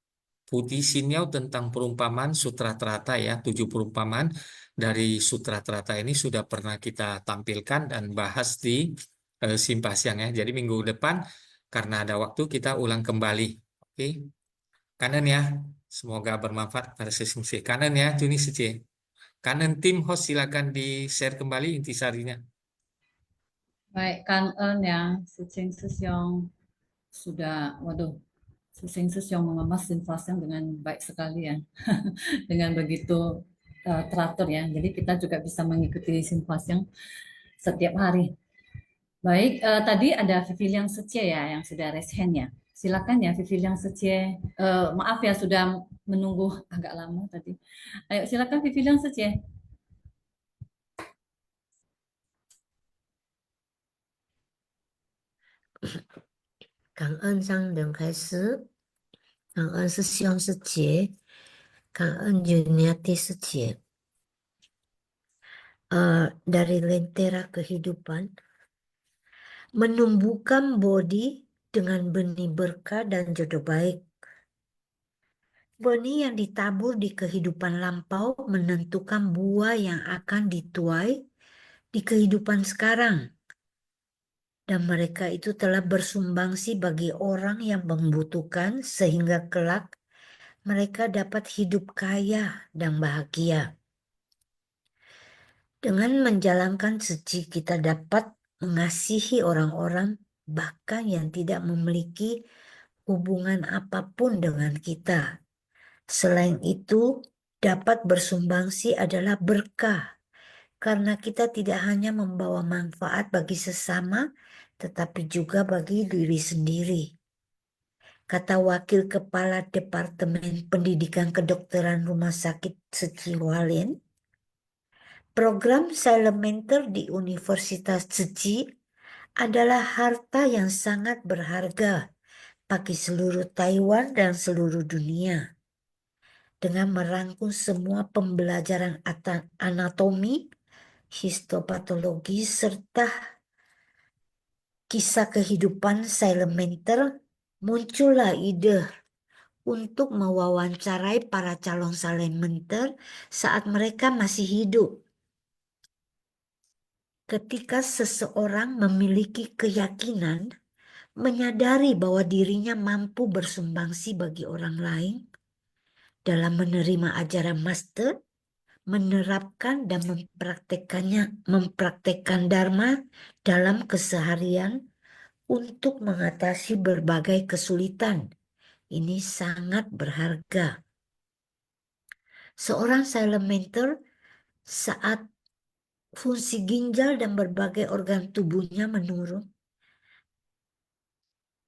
Putih Sinyau tentang perumpamaan Sutra Trata ya. 7 perumpamaan dari Sutra Trata ini sudah pernah kita tampilkan dan bahas di Simpasiang ya. Jadi minggu depan karena ada waktu kita ulang kembali. Oke. Kanan ya. Semoga bermanfaat pada Sesung CJ. Kanan ya Juni CJ. Kanan tim host silakan di-share kembali intisarinya. Baik, Kan ya, Secheng Sesyong sudah, Secheng Sesyong mengemas Simpasiang dengan baik sekali ya, dengan begitu teratur ya. Jadi kita juga bisa mengikuti Simpasiang setiap hari. Baik, tadi ada Viviliang Secie ya yang sudah raise hand ya. Silakan ya Viviliang Secie. Maaf ya sudah menunggu agak lama tadi. Ayo silakan Viviliang Secie. Cảm ơn Giang Đường Khai Sứ, cảm ơn Sư Siêu Sư Chế, cảm ơn Juniati Sư Chế. Dari lentera kehidupan, menumbuhkan bodi dengan benih berkah dan jodoh baik. Benih yang ditabur di kehidupan lampau menentukan buah yang akan dituai di kehidupan sekarang. Dan mereka itu telah bersumbangsi bagi orang yang membutuhkan sehingga kelak mereka dapat hidup kaya dan bahagia. Dengan menjalankan suci kita dapat mengasihi orang-orang bahkan yang tidak memiliki hubungan apapun dengan kita. Selain itu, dapat bersumbangsi adalah berkah karena kita tidak hanya membawa manfaat bagi sesama tetapi juga bagi diri sendiri. kata Wakil Kepala Departemen Pendidikan Kedokteran Rumah Sakit Tzu Hualien. Program Sailor-Mentor di Universitas Tzu adalah harta yang sangat berharga bagi seluruh Taiwan dan seluruh dunia. Dengan merangkum semua pembelajaran anatomi, histopatologi, serta kisah kehidupan Sailor-Mentor, muncullah ide untuk mewawancarai para calon Sailor-Mentor saat mereka masih hidup. Ketika seseorang memiliki keyakinan, menyadari bahwa dirinya mampu bersumbangsi bagi orang lain dalam menerima ajaran master, menerapkan dan mempraktekkan Dharma dalam keseharian untuk mengatasi berbagai kesulitan. Ini sangat berharga. Seorang Sailor-Mentor saat fungsi ginjal dan berbagai organ tubuhnya menurun,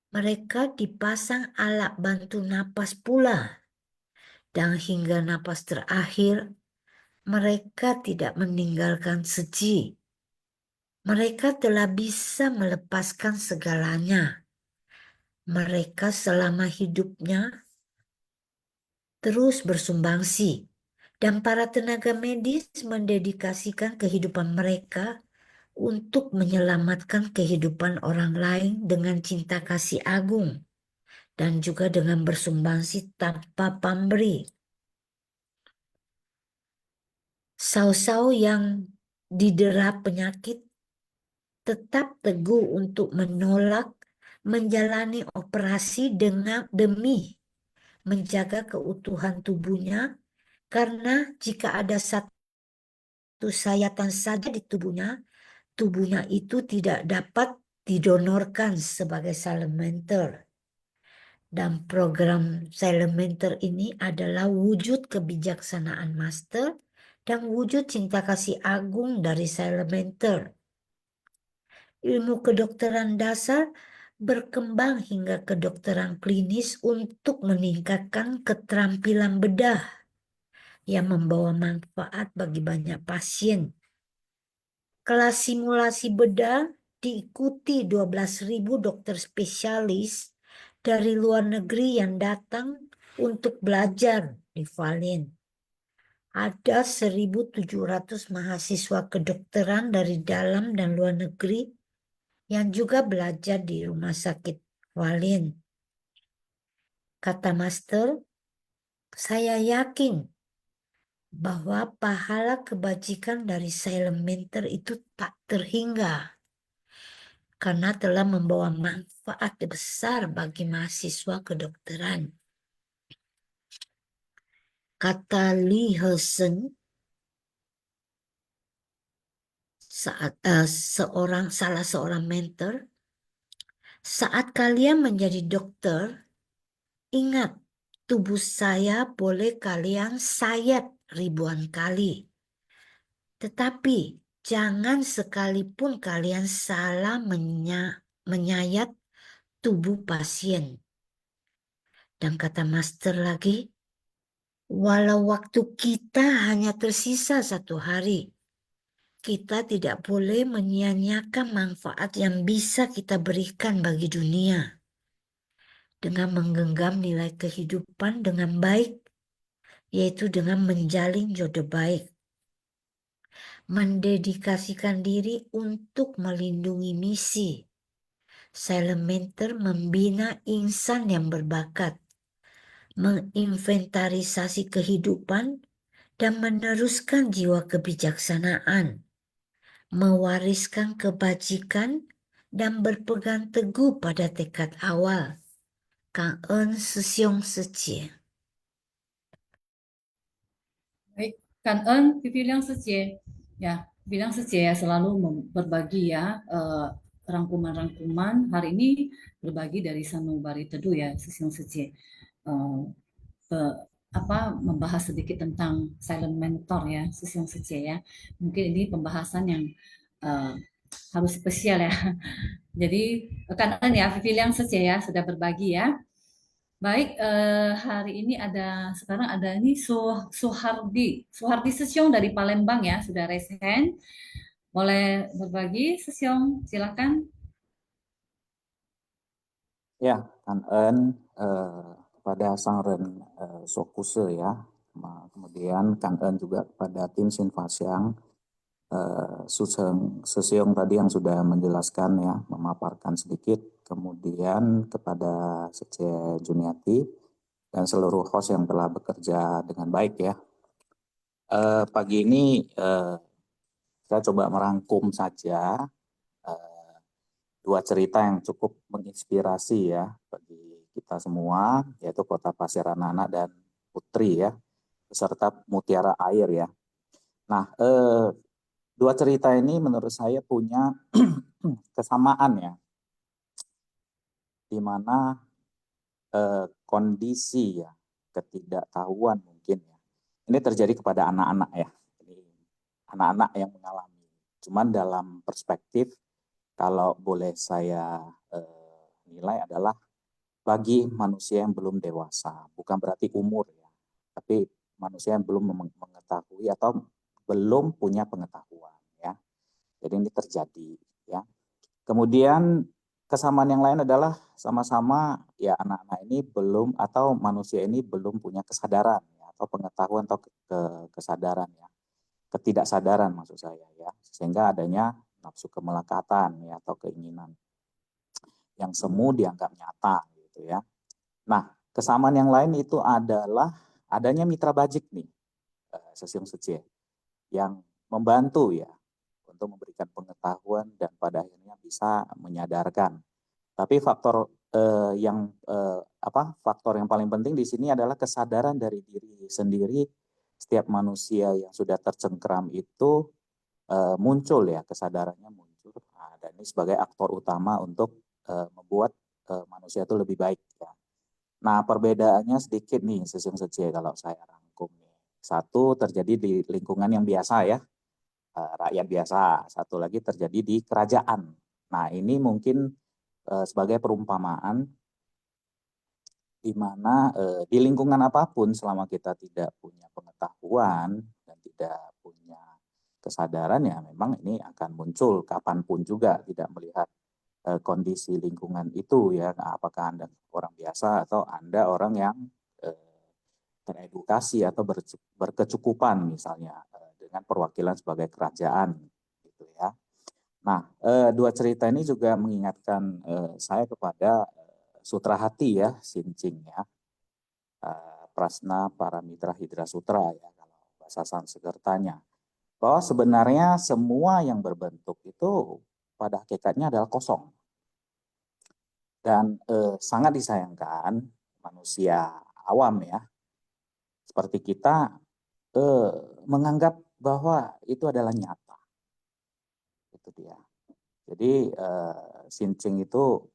mereka dipasang alat bantu napas pula. Dan hingga napas terakhir, mereka tidak meninggalkan Tzu. Mereka telah bisa melepaskan segalanya. Mereka selama hidupnya terus bersumbangsi. Dan para tenaga medis mendedikasikan kehidupan mereka untuk menyelamatkan kehidupan orang lain dengan cinta kasih agung dan juga dengan bersumbangsi tanpa pamrih. Sau-sau yang didera penyakit tetap teguh untuk menolak menjalani operasi demi menjaga keutuhan tubuhnya, karena jika ada satu sayatan saja di tubuhnya itu tidak dapat didonorkan sebagai Sailor-Mentor. Dan program Sailor-Mentor ini adalah wujud kebijaksanaan master dan wujud cinta kasih agung dari Sailor-Mentor. Ilmu kedokteran dasar berkembang hingga kedokteran klinis untuk meningkatkan keterampilan bedah yang membawa manfaat bagi banyak pasien. Kelas simulasi bedah diikuti 12.000 dokter spesialis dari luar negeri yang datang untuk belajar di Hualien. Ada 1.700 mahasiswa kedokteran dari dalam dan luar negeri yang juga belajar di rumah sakit Hualien. Kata Master, saya yakin bahwa pahala kebajikan dari Sailor-Mentor itu tak terhingga karena telah membawa manfaat besar bagi mahasiswa kedokteran. Kata Lee Hesen, salah seorang mentor, saat kalian menjadi dokter, ingat, tubuh saya boleh kalian sayat ribuan kali. Tetapi jangan sekalipun kalian salah menyayat tubuh pasien. Dan kata Master lagi, walau waktu kita hanya tersisa 1 hari, kita tidak boleh menyia-nyiakan manfaat yang bisa kita berikan bagi dunia. Dengan menggenggam nilai kehidupan dengan baik, yaitu dengan menjalin jodoh baik. Mendedikasikan diri untuk melindungi misi. Sailor-Mentor membina insan yang berbakat, menginventarisasi kehidupan, dan meneruskan jiwa kebijaksanaan, mewariskan kebajikan, dan berpegang teguh pada tekad awal. Kang En Sesiong Secie. Baik, Kan En, Bibilang Secie. Ya, Bibilang Secie ya selalu berbagi ya rangkuman-rangkuman. Hari ini berbagi dari Sanubari Teduh ya, Sesiong Secie. Membahas sedikit tentang Silent Mentor ya, Sesiong Secie ya. Mungkin ini pembahasan yang harus spesial ya. Jadi Kan En ya, Bibilang Secie ya sudah berbagi ya. Baik, hari ini sekarang ada ini Suhardi Sesyong dari Palembang ya, sudah raise hand. Boleh berbagi, Sesyong, silakan. Ya, Kangen kepada Sangren Sokuse ya. Kemudian Kangen juga kepada tim Sinfasyang Suseong tadi yang sudah menjelaskan ya, memaparkan sedikit. Kemudian kepada Sece Juniati dan seluruh host yang telah bekerja dengan baik ya. Pagi ini saya coba merangkum saja dua cerita yang cukup menginspirasi ya bagi kita semua, yaitu Kota Pasir Anak-anak dan Putri ya, beserta Mutiara Air ya. Nah, dua cerita ini menurut saya punya kesamaan ya, di mana kondisi ya, ketidaktahuan mungkin ya, ini terjadi kepada anak-anak ya, anak-anak yang mengalami. Cuman dalam perspektif, kalau boleh saya nilai adalah bagi manusia yang belum dewasa, bukan berarti umur ya, tapi manusia yang belum mengetahui atau belum punya pengetahuan ya. Jadi ini terjadi ya. Kemudian kesamaan yang lain adalah sama-sama ya anak-anak ini belum atau manusia ini belum punya kesadaran ya, atau pengetahuan atau kesadaran ya. Ketidaksadaran maksud saya ya. Sehingga adanya nafsu kemelekatan ya atau keinginan yang semu dianggap nyata gitu ya. Nah, kesamaan yang lain itu adalah adanya mitra bajik nih, Sesyong Sece, yang membantu ya untuk memberikan pengetahuan dan pada akhirnya bisa menyadarkan. Tapi faktor faktor yang paling penting di sini adalah kesadaran dari diri sendiri. Setiap manusia yang sudah tercengkeram itu muncul ya, kesadarannya muncul. Nah, dan ini sebagai aktor utama untuk membuat manusia itu lebih baik ya. Nah, perbedaannya sedikit nih Sesyong Sece kalau saya rangkum nih. Satu terjadi di lingkungan yang biasa ya, rakyat biasa. Satu lagi terjadi di kerajaan. Nah, ini mungkin sebagai perumpamaan di mana di lingkungan apapun selama kita tidak punya pengetahuan dan tidak punya kesadaran ya memang ini akan muncul kapanpun juga, tidak melihat kondisi lingkungan itu ya, apakah Anda orang biasa atau Anda orang yang teredukasi atau berkecukupan misalnya dengan perwakilan sebagai kerajaan gitu ya. Nah, dua cerita ini juga mengingatkan saya kepada Sutra Hati ya, Sincing ya, Prasna Paramitra Hidra Sutra ya, kalau bahasa Sanskertanya, bahwa sebenarnya semua yang berbentuk itu pada hakikatnya adalah kosong. Dan sangat disayangkan manusia awam ya, seperti kita menganggap bahwa itu adalah nyata. Itu dia. Jadi Sincing itu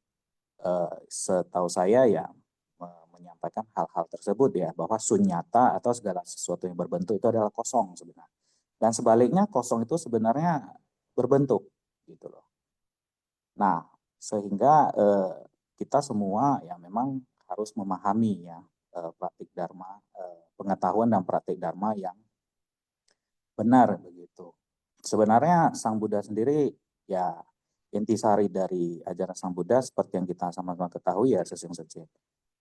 setahu saya ya menyampaikan hal-hal tersebut ya, bahwa sunyata atau segala sesuatu yang berbentuk itu adalah kosong sebenarnya. Dan sebaliknya kosong itu sebenarnya berbentuk gitu loh. Nah, sehingga kita semua ya memang harus memahami ya praktik dharma, pengetahuan dan praktik dharma yang benar begitu. Sebenarnya Sang Buddha sendiri ya, intisari dari ajaran Sang Buddha seperti yang kita sama-sama ketahui ya Sesyong Sece,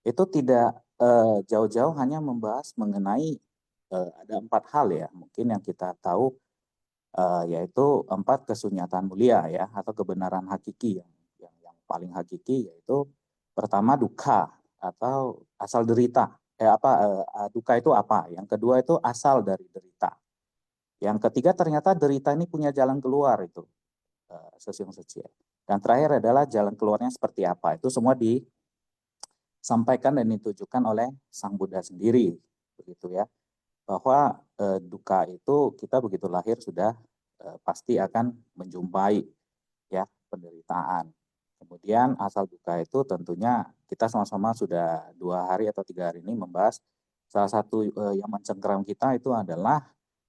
itu tidak jauh-jauh hanya membahas mengenai ada 4 hal ya mungkin yang kita tahu, yaitu 4 kesunyataan mulia ya, atau kebenaran hakiki yang paling hakiki, yaitu pertama dukkha atau asal derita. Dukkha itu apa? Yang kedua itu asal dari derita. Yang ketiga ternyata derita ini punya jalan keluar itu, Sesyong Sece. Dan terakhir adalah jalan keluarnya seperti apa. Itu semua disampaikan dan ditujukan oleh Sang Buddha sendiri, begitu ya. Bahwa dukkha itu kita begitu lahir sudah pasti akan menjumpai ya penderitaan. Kemudian asal dukkha itu tentunya kita sama-sama sudah 2 hari atau 3 hari ini membahas salah satu yang mencengkeram kita itu adalah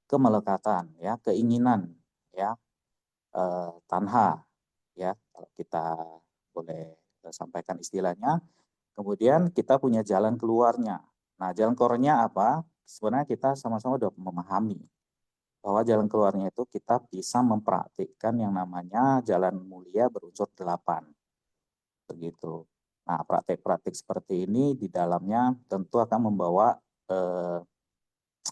kemelekatan ya, keinginan ya, tanha ya, kalau kita boleh sampaikan istilahnya. Kemudian kita punya jalan keluarnya. Nah, jalan keluarnya apa? Sebenarnya kita sama-sama udah memahami bahwa jalan keluarnya itu kita bisa mempraktikkan yang namanya jalan mulia berunsur 8. Begitu. Nah, praktik-praktik seperti ini di dalamnya tentu akan membawa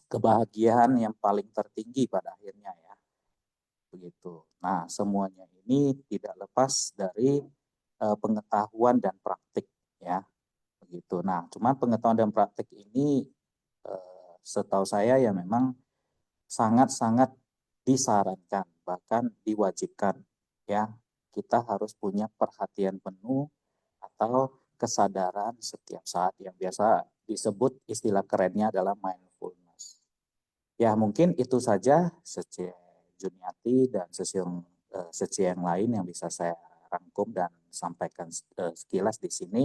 kebahagiaan yang paling tertinggi pada akhirnya ya. Begitu. Nah, semuanya ini tidak lepas dari pengetahuan dan praktik ya. Begitu. Nah, cuma pengetahuan dan praktik ini setahu saya ya memang sangat-sangat disarankan, bahkan diwajibkan ya. Kita harus punya perhatian penuh atau kesadaran setiap saat yang biasa disebut istilah kerennya adalah mindfulness. Ya, mungkin itu saja Sece Juniati dan sesi yang lain yang bisa saya rangkum dan sampaikan sekilas di sini.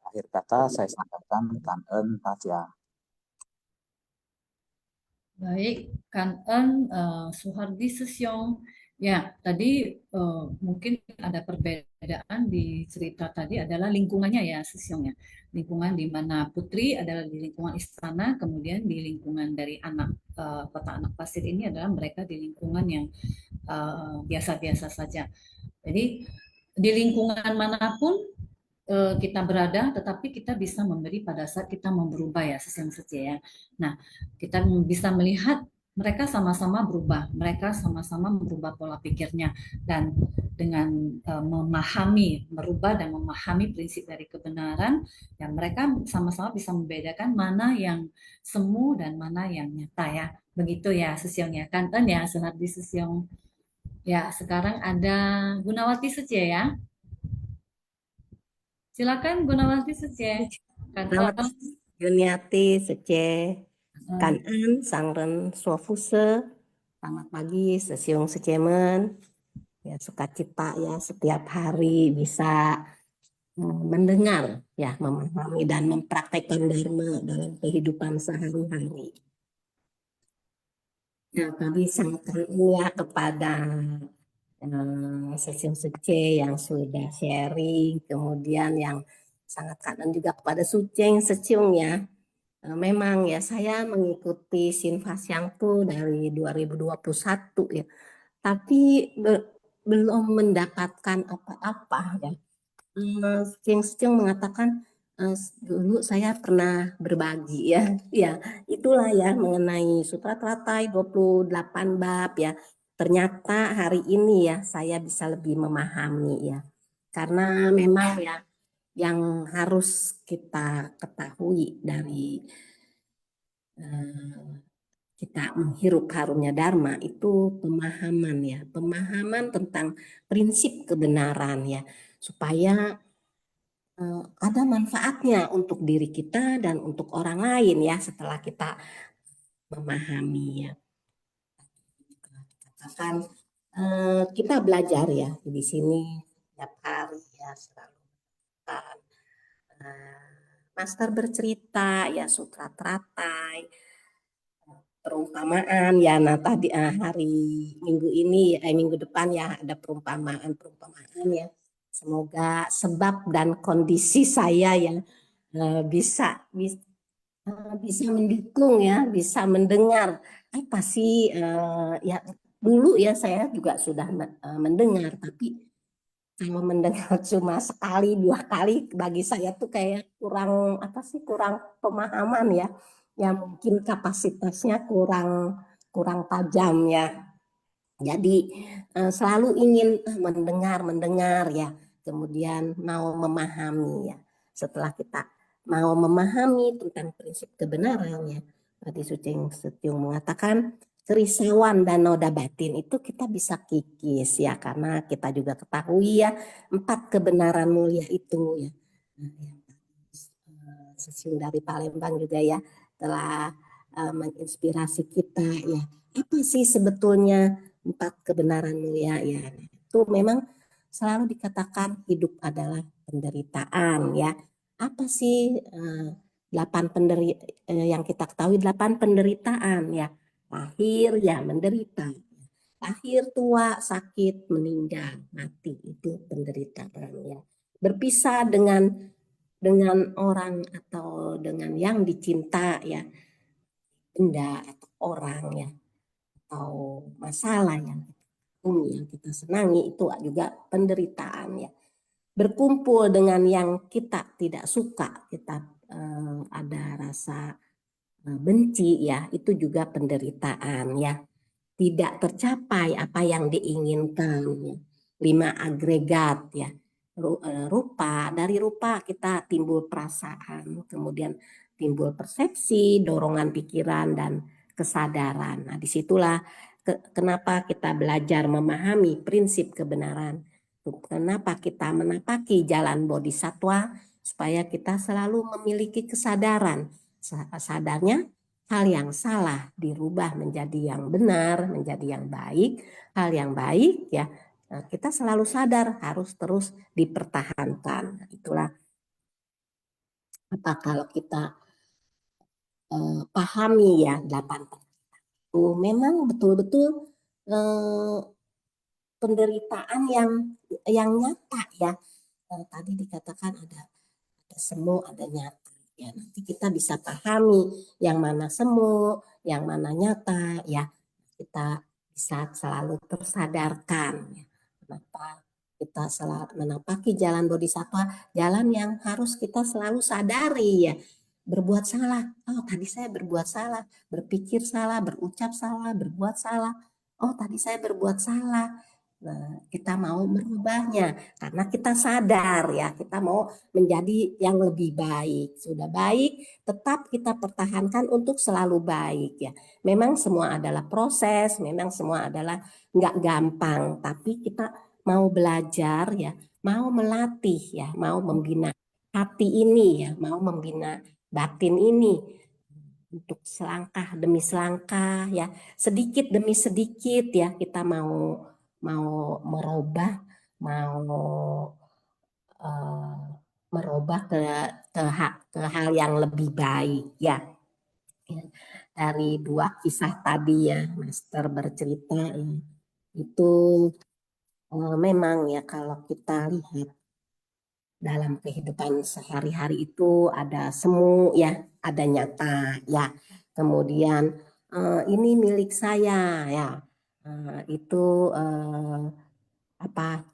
Akhir kata saya sampaikan Kangen Tasya. Baik, Kan Suhardi Sesyong. Ya, tadi mungkin ada perbedaan di cerita tadi adalah lingkungannya ya, Sesyong ya. Lingkungan di mana Putri adalah di lingkungan istana, kemudian di lingkungan dari kota anak pasir ini adalah mereka di lingkungan yang biasa-biasa saja. Jadi di lingkungan manapun kita berada, tetapi kita bisa memberi pada saat kita mau berubah ya, Sesyong ya. Nah, kita bisa melihat mereka sama-sama berubah, mereka sama-sama merubah pola pikirnya dan dengan memahami, merubah dan memahami prinsip dari kebenaran, ya mereka sama-sama bisa membedakan mana yang semu dan mana yang nyata ya. Begitu ya, Sesyong ya. Kanten ya, Sunardi Sesyong. Ya, sekarang ada Gunawati Sece ya. Silakan Gunawati Sece. Selamat Juniati Sece, Kangen Sangren Suafuse. Selamat pagi Sesyong Secemen. Ya, sukacita ya setiap hari bisa mendengar ya, memahami dan mempraktekkan dharma dalam kehidupan sehari-hari. Nah, kami sangat ya kepada Sesyong Sece yang sudah sharing, kemudian yang sangat kangen juga kepada Suceng Sesyong ya. Memang ya saya mengikuti Sinfasyang tuh dari 2021 ya. Tapi belum mendapatkan apa-apa ya. Sesyong mengatakan dulu saya pernah berbagi ya. Ya, itulah ya mengenai Sutra Teratai 28 bab ya. Ternyata hari ini ya saya bisa lebih memahami ya. Karena memang ya yang harus kita ketahui dari kita menghirup harumnya Dharma itu pemahaman ya, pemahaman tentang prinsip kebenaran ya, supaya ada manfaatnya untuk diri kita dan untuk orang lain ya setelah kita memahami ya. Katakan kita belajar ya di sini setiap hari ya selalu master bercerita ya Sutra Teratai, perumpamaan ya. Nah tadi hari Minggu ini minggu depan ya ada perumpamaan ya. Semoga sebab dan kondisi saya ya bisa mendukung ya, bisa mendengar apa sih ya. Dulu ya saya juga sudah mendengar, tapi kalau mendengar cuma sekali 2 kali bagi saya tuh kayak kurang kurang pemahaman ya. Ya mungkin kapasitasnya kurang tajam ya. Jadi selalu ingin mendengar ya, kemudian mau memahami ya. Setelah kita mau memahami tentang prinsip kebenaran ya, tadi Suceng Setyung mengatakan kerisauan dan noda batin itu kita bisa kikis ya, karena kita juga ketahui ya 4 kebenaran mulia itu ya. Sesyung dari Palembang juga ya telah menginspirasi kita ya. Apa sih sebetulnya 4 kebenaran mulia ya? Itu memang selalu dikatakan hidup adalah penderitaan ya. Apa sih 8 yang kita ketahui 8 penderitaan ya? Lahir ya menderita, lahir tua sakit meninggal mati itu penderitaan ya. Berpisah dengan dengan orang atau dengan yang dicinta ya, benda atau orang ya, atau masalah yang kita senangi, itu juga penderitaan ya. Berkumpul dengan yang kita tidak suka, kita ada rasa benci ya, itu juga penderitaan ya. Tidak tercapai apa yang diinginkan ya. 5 agregat ya. Rupa, dari rupa kita timbul perasaan, kemudian timbul persepsi, dorongan pikiran dan kesadaran. Nah, disitulah kenapa kita belajar memahami prinsip kebenaran. Kenapa kita menapaki jalan bodhisattva, supaya kita selalu memiliki kesadaran. Sadarnya hal yang salah dirubah menjadi yang benar, menjadi yang baik. Hal yang baik ya, kita selalu sadar harus terus dipertahankan. Itulah apa kalau kita pahami ya 8 itu memang betul-betul penderitaan yang nyata ya. Tadi dikatakan ada semu, ada nyata. Ya, nanti kita bisa pahami yang mana semu, yang mana nyata ya. Kita bisa selalu tersadarkan ya. Kenapa kita selalu menapaki jalan bodhisattva, jalan yang harus kita selalu sadari ya. Berbuat salah, oh tadi saya berbuat salah, berpikir salah, berucap salah, berbuat salah, oh tadi saya berbuat salah. Nah, kita mau merubahnya karena kita sadar ya, kita mau menjadi yang lebih baik. Sudah baik, tetap kita pertahankan untuk selalu baik ya. Memang semua adalah proses, memang semua adalah nggak gampang, tapi kita mau belajar ya, mau melatih ya, mau membina hati ini ya, mau membina batin ini untuk selangkah demi selangkah ya, sedikit demi sedikit ya, kita mau merubah, mau merubah ke hal yang lebih baik ya. Dari 2 kisah tadi ya, Master bercerita ya, itu memang ya kalau kita lihat dalam kehidupan sehari-hari itu ada semu ya, ada nyata ya. Kemudian ini milik saya ya, itu apa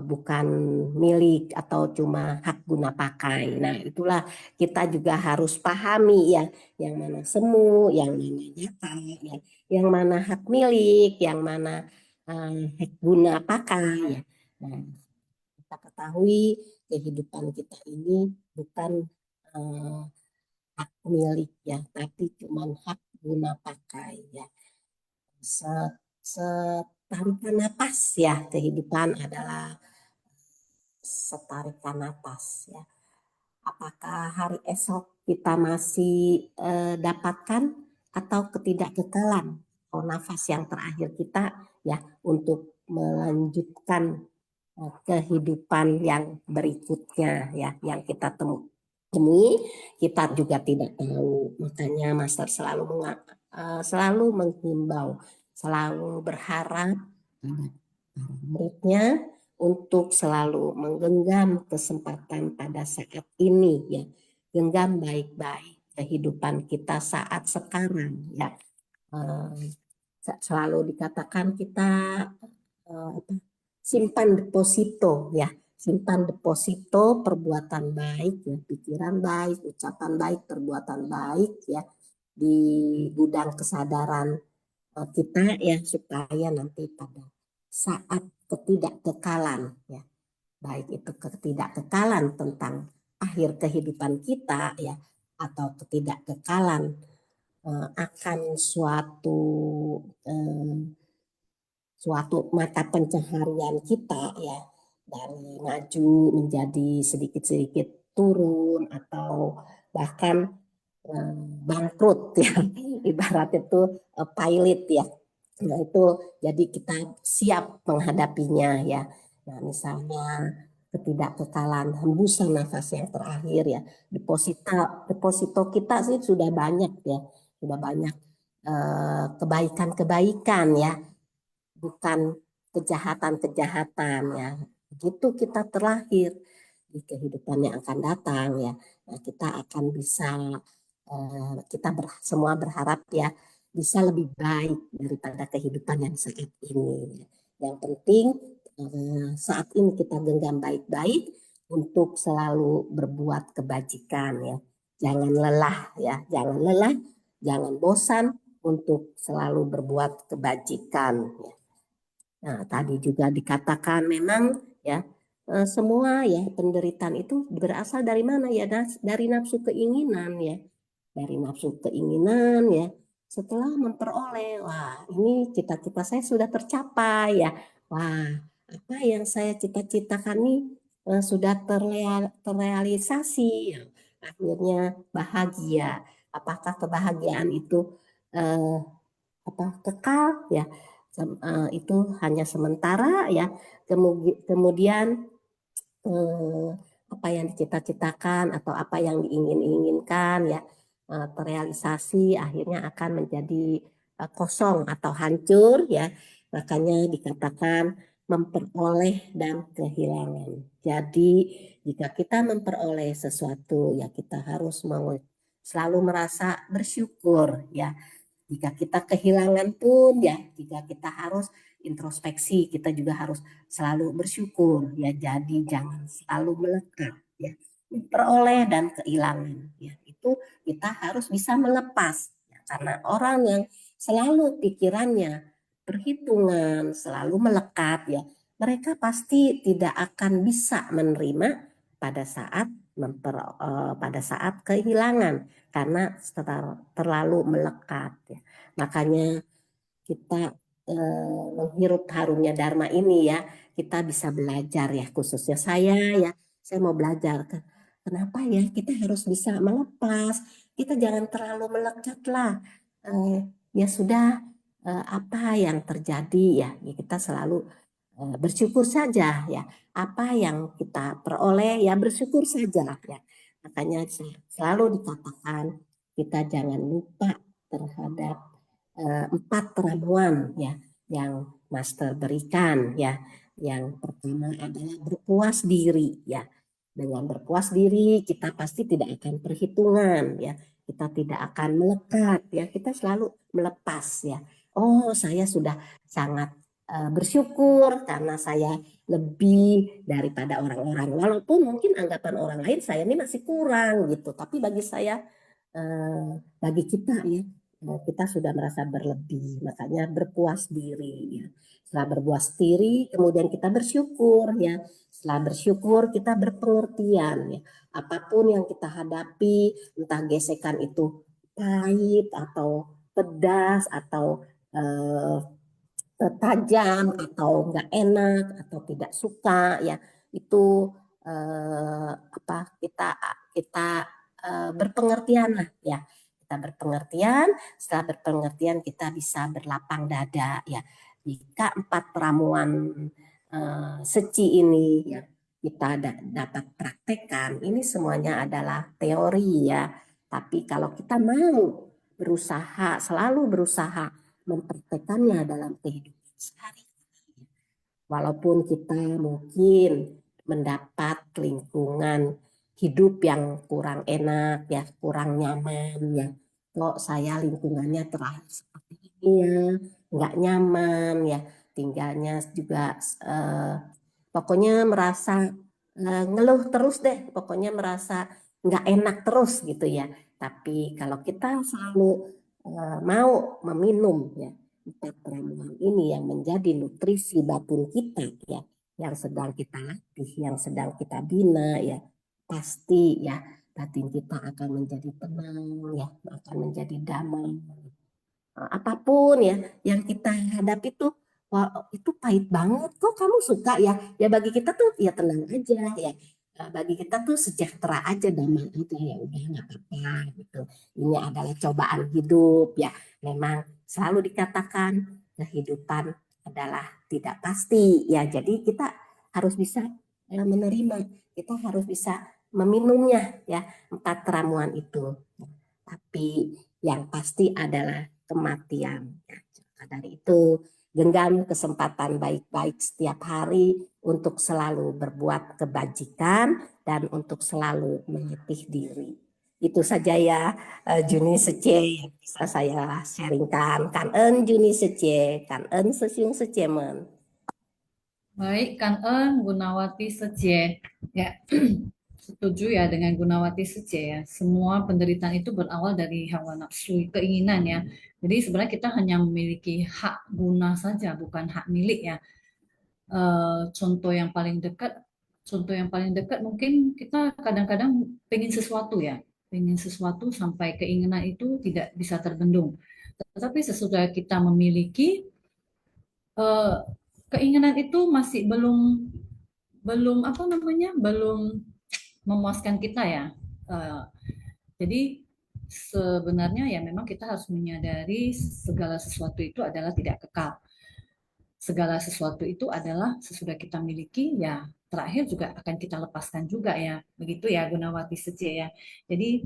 bukan milik atau cuma hak guna pakai. Nah, itulah kita juga harus pahami ya, yang mana semu, yang mana nyata, ya, yang mana hak milik, yang mana hak guna pakai. Ya. Nah, kita ketahui kehidupan kita ini bukan hak milik ya, tapi cuma hak guna pakai ya. Setarikan napas ya, kehidupan adalah setarikan napas ya. Apakah hari esok kita masih dapatkan atau ketidakkekalan atau nafas yang terakhir kita ya untuk melanjutkan kehidupan yang berikutnya ya, yang kita temui, kita juga tidak tahu. Makanya Master selalu menghimbau, selalu berharap muridnya untuk selalu menggenggam kesempatan pada saat ini ya, genggam baik-baik kehidupan kita saat sekarang ya. Selalu dikatakan kita simpan deposito ya, simpan deposito perbuatan baik ya, pikiran baik, ucapan baik, perbuatan baik ya, di gudang kesadaran kita ya, supaya nanti pada saat ketidakkekalan ya, baik itu ketidakkekalan tentang akhir kehidupan kita ya, atau ketidakkekalan akan suatu mata pencaharian kita ya, dari maju menjadi sedikit-sedikit turun atau bahkan bangkrut ya, ibarat itu pilot ya. Nah itu jadi kita siap menghadapinya ya. Nah misalnya ketidakkekalan, hembusan nafas yang terakhir ya, deposito kita sih sudah banyak ya, sudah banyak kebaikan-kebaikan ya, bukan kejahatan-kejahatan ya. Begitu kita terlahir di kehidupan yang akan datang ya. Nah, kita akan bisa semua berharap ya bisa lebih baik daripada kehidupan yang saat ini. Yang penting saat ini kita genggam baik-baik untuk selalu berbuat kebajikan ya. Jangan lelah ya, jangan lelah, jangan bosan untuk selalu berbuat kebajikan ya. Nah, tadi juga dikatakan memang ya semua ya penderitaan itu berasal dari mana ya? Dari nafsu keinginan ya. Dari nafsu keinginan ya. Setelah memperoleh, wah ini cita-cita saya sudah tercapai ya. Wah, apa yang saya cita-citakan nih sudah terrealisasi ya. Akhirnya bahagia. Apakah kebahagiaan itu kekal ya? Itu hanya sementara ya. Kemudian apa yang dicita-citakan atau apa yang diinginkan ya terrealisasi akhirnya akan menjadi kosong atau hancur ya. Makanya dikatakan memperoleh dan kehilangan. Jadi jika kita memperoleh sesuatu ya kita harus selalu merasa bersyukur ya. Jika kita kehilangan pun ya, jika kita harus introspeksi, kita juga harus selalu bersyukur ya. Jadi jangan selalu melekat ya. Memperoleh dan kehilangan ya. Itu kita harus bisa melepas ya. Karena orang yang selalu pikirannya perhitungan, selalu melekat ya, mereka pasti tidak akan bisa menerima pada saat pada saat kehilangan karena terlalu melekat ya. Makanya kita menghirup harumnya Dharma ini ya, kita bisa belajar ya, khususnya saya mau belajar kenapa ya kita harus bisa melepas, kita jangan terlalu melekat lah. Ya sudah apa yang terjadi ya kita selalu bersyukur saja ya, apa yang kita peroleh ya bersyukur saja ya. Makanya selalu dikatakan kita jangan lupa terhadap 4 ramuan ya yang Master berikan ya. Yang pertama adalah berpuas diri ya. Dengan berpuas diri kita pasti tidak akan perhitungan ya. Kita tidak akan melekat ya. Kita selalu melepas ya. Oh, saya sudah sangat bersyukur karena saya lebih daripada orang-orang. Walaupun mungkin anggapan orang lain saya ini masih kurang gitu. Tapi bagi saya, bagi kita ya, kita sudah merasa berlebih. Makanya berpuas diri ya. Setelah berpuas diri, kemudian kita bersyukur ya. Setelah bersyukur, kita berpengertian ya. Apapun yang kita hadapi, entah gesekan itu pahit atau pedas atau tajam atau nggak enak atau tidak suka ya itu kita berpengertian lah ya, kita berpengertian. Setelah berpengertian kita bisa berlapang dada ya. Jika 4 ramuan seci ini ya kita dapat praktekkan, ini semuanya adalah teori ya, tapi kalau kita mau berusaha, selalu berusaha mempraktekannya dalam kehidupan sehari-hari. Walaupun kita mungkin mendapat lingkungan hidup yang kurang enak ya, kurang nyaman ya. Kok saya lingkungannya terakhir seperti ini ya, nggak nyaman ya, tinggalnya juga pokoknya merasa ngeluh terus deh, pokoknya merasa nggak enak terus gitu ya. Tapi kalau kita selalu mau meminum ya 4 ramuan ini yang menjadi nutrisi batin kita ya, yang sedang kita latih, yang sedang kita bina ya, pasti ya batin kita akan menjadi tenang ya, akan menjadi damai. Apapun ya yang kita hadapi tuh, wah itu pahit banget kok kamu suka ya, ya bagi kita tuh ya tenang aja ya. Bagi kita tuh sejahtera aja, damai aja ya udah nggak apa-apa gitu. Ini adalah cobaan hidup ya. Memang selalu dikatakan kehidupan adalah tidak pasti ya. Jadi kita harus bisa menerima, kita harus bisa meminumnya ya 4 ramuan itu. Tapi yang pasti adalah kematian. Ya, dari itu genggam kesempatan baik-baik setiap hari untuk selalu berbuat kebajikan dan untuk selalu melatih diri. Itu saja ya Juni Sece yang bisa saya sharingkan. Kan Juni Sece, kan Sesiung Secemen. Baik, Kan Gunawati Secie. Ya, setuju ya dengan Gunawati Secie ya. Semua penderitaan itu berawal dari hawa nafsu, keinginan ya. Jadi sebenarnya kita hanya memiliki hak guna saja, bukan hak milik ya. Contoh yang paling dekat mungkin kita kadang-kadang pengen sesuatu ya. Pengen sesuatu sampai keinginan itu tidak bisa terbendung. Tetapi sesudah kita memiliki keinginan itu masih belum apa namanya belum memuaskan kita ya. Jadi sebenarnya ya memang kita harus menyadari segala sesuatu itu adalah tidak kekal. Segala sesuatu itu adalah sesudah kita miliki ya terakhir juga akan kita lepaskan juga ya. Begitu ya Gunawati Sece ya. Jadi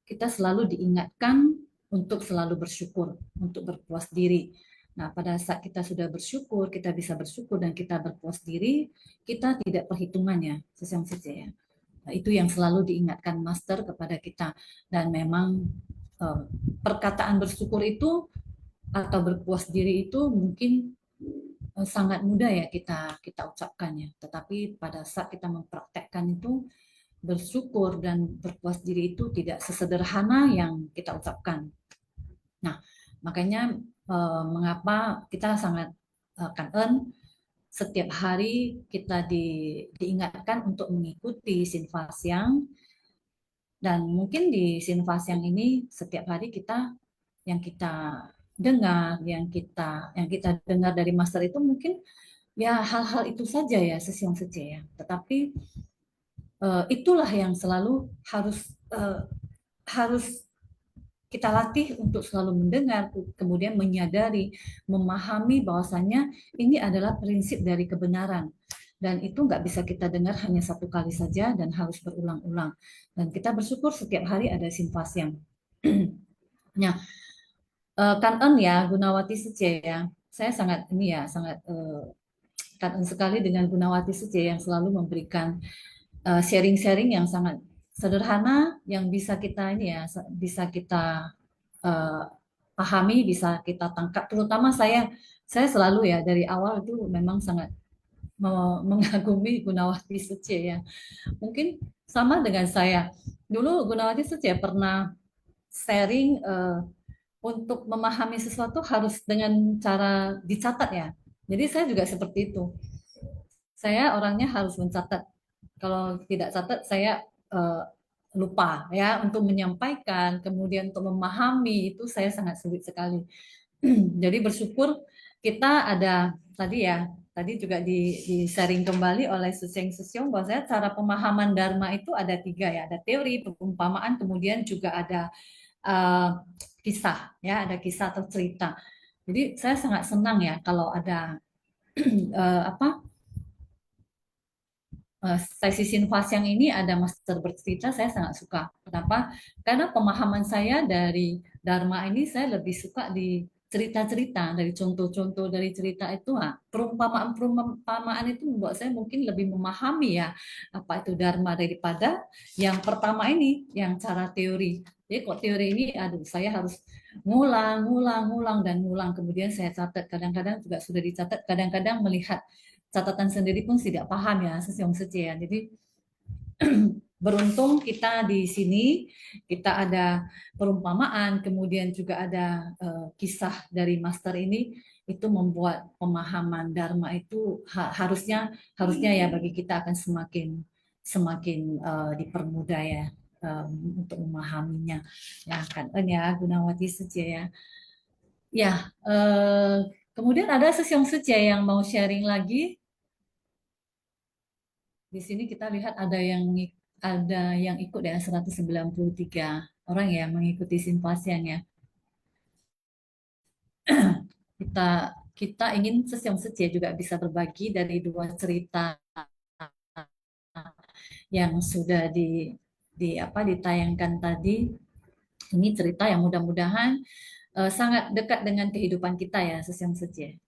kita selalu diingatkan untuk selalu bersyukur, untuk berpuas diri. Nah, pada saat kita sudah bersyukur, kita bisa bersyukur dan kita berpuas diri, kita tidak perhitungannya, sesiang saja ya. Nah, itu yang selalu diingatkan Master kepada kita. Dan memang perkataan bersyukur itu atau berpuas diri itu mungkin sangat mudah ya kita ucapkannya. Tetapi pada saat kita mempraktekkan itu, bersyukur dan berpuas diri itu tidak sesederhana yang kita ucapkan. Nah, makanya mengapa kita sangat kangen setiap hari kita diingatkan untuk mengikuti Sinfasyang, dan mungkin di Sinfasyang ini setiap hari yang kita dengar, yang kita dengar dari Master itu mungkin ya hal-hal itu saja ya sesiang saja ya. Tetapi itulah yang selalu harus kita latih untuk selalu mendengar, kemudian menyadari, memahami bahwasannya ini adalah prinsip dari kebenaran. Dan itu nggak bisa kita dengar hanya satu kali saja dan harus berulang-ulang. Dan kita bersyukur setiap hari ada Sinfasyang. Nah, Kan ya, Gunawati Sece ya. Saya sangat kangen sekali dengan Gunawati Sece yang selalu memberikan sharing-sharing yang sangat sederhana yang bisa kita pahami, bisa kita tangkap. Terutama saya selalu ya dari awal itu memang sangat mengagumi Gunawati Sece ya. Mungkin sama dengan saya. Dulu Gunawati Sece pernah sharing untuk memahami sesuatu harus dengan cara dicatat ya. Jadi saya juga seperti itu. Saya orangnya harus mencatat. Kalau tidak catat saya lupa ya untuk menyampaikan, kemudian untuk memahami itu saya sangat sulit sekali. Jadi bersyukur kita ada tadi juga di sharing kembali oleh Suseng Susyong bahwa saya cara pemahaman Dharma itu ada 3 ya, ada teori, perumpamaan, kemudian juga ada kisah ya, ada kisah atau cerita. Jadi saya sangat senang ya kalau ada sesi Sinfasyang ini ada Master bercerita, saya sangat suka. Kenapa? Karena pemahaman saya dari Dharma ini saya lebih suka di cerita-cerita, dari contoh-contoh dari cerita itu. Perumpamaan itu membuat saya mungkin lebih memahami ya apa itu Dharma daripada yang pertama ini, yang cara teori. Jadi kok teori ini, saya harus ngulang, kemudian saya catat. Kadang-kadang juga sudah dicatat, kadang-kadang melihat catatan sendiri pun tidak paham ya sesiang sece ya. Jadi beruntung kita di sini kita ada perumpamaan, kemudian juga ada kisah dari Master ini, itu membuat pemahaman Dharma itu harusnya ya bagi kita akan semakin dipermudah ya untuk memahaminya ya kan ya Gunawati Sece ya. Ya, kemudian ada Sesiong Sece yang mau sharing lagi. Di sini kita lihat ada yang ikut ya 193 orang ya mengikuti Sinfasyang ya. Kita ingin Sesiong Sece juga bisa berbagi dari 2 cerita yang sudah ditayangkan tadi. Ini cerita yang mudah-mudahan sangat dekat dengan kehidupan kita ya, Sesyong Seje.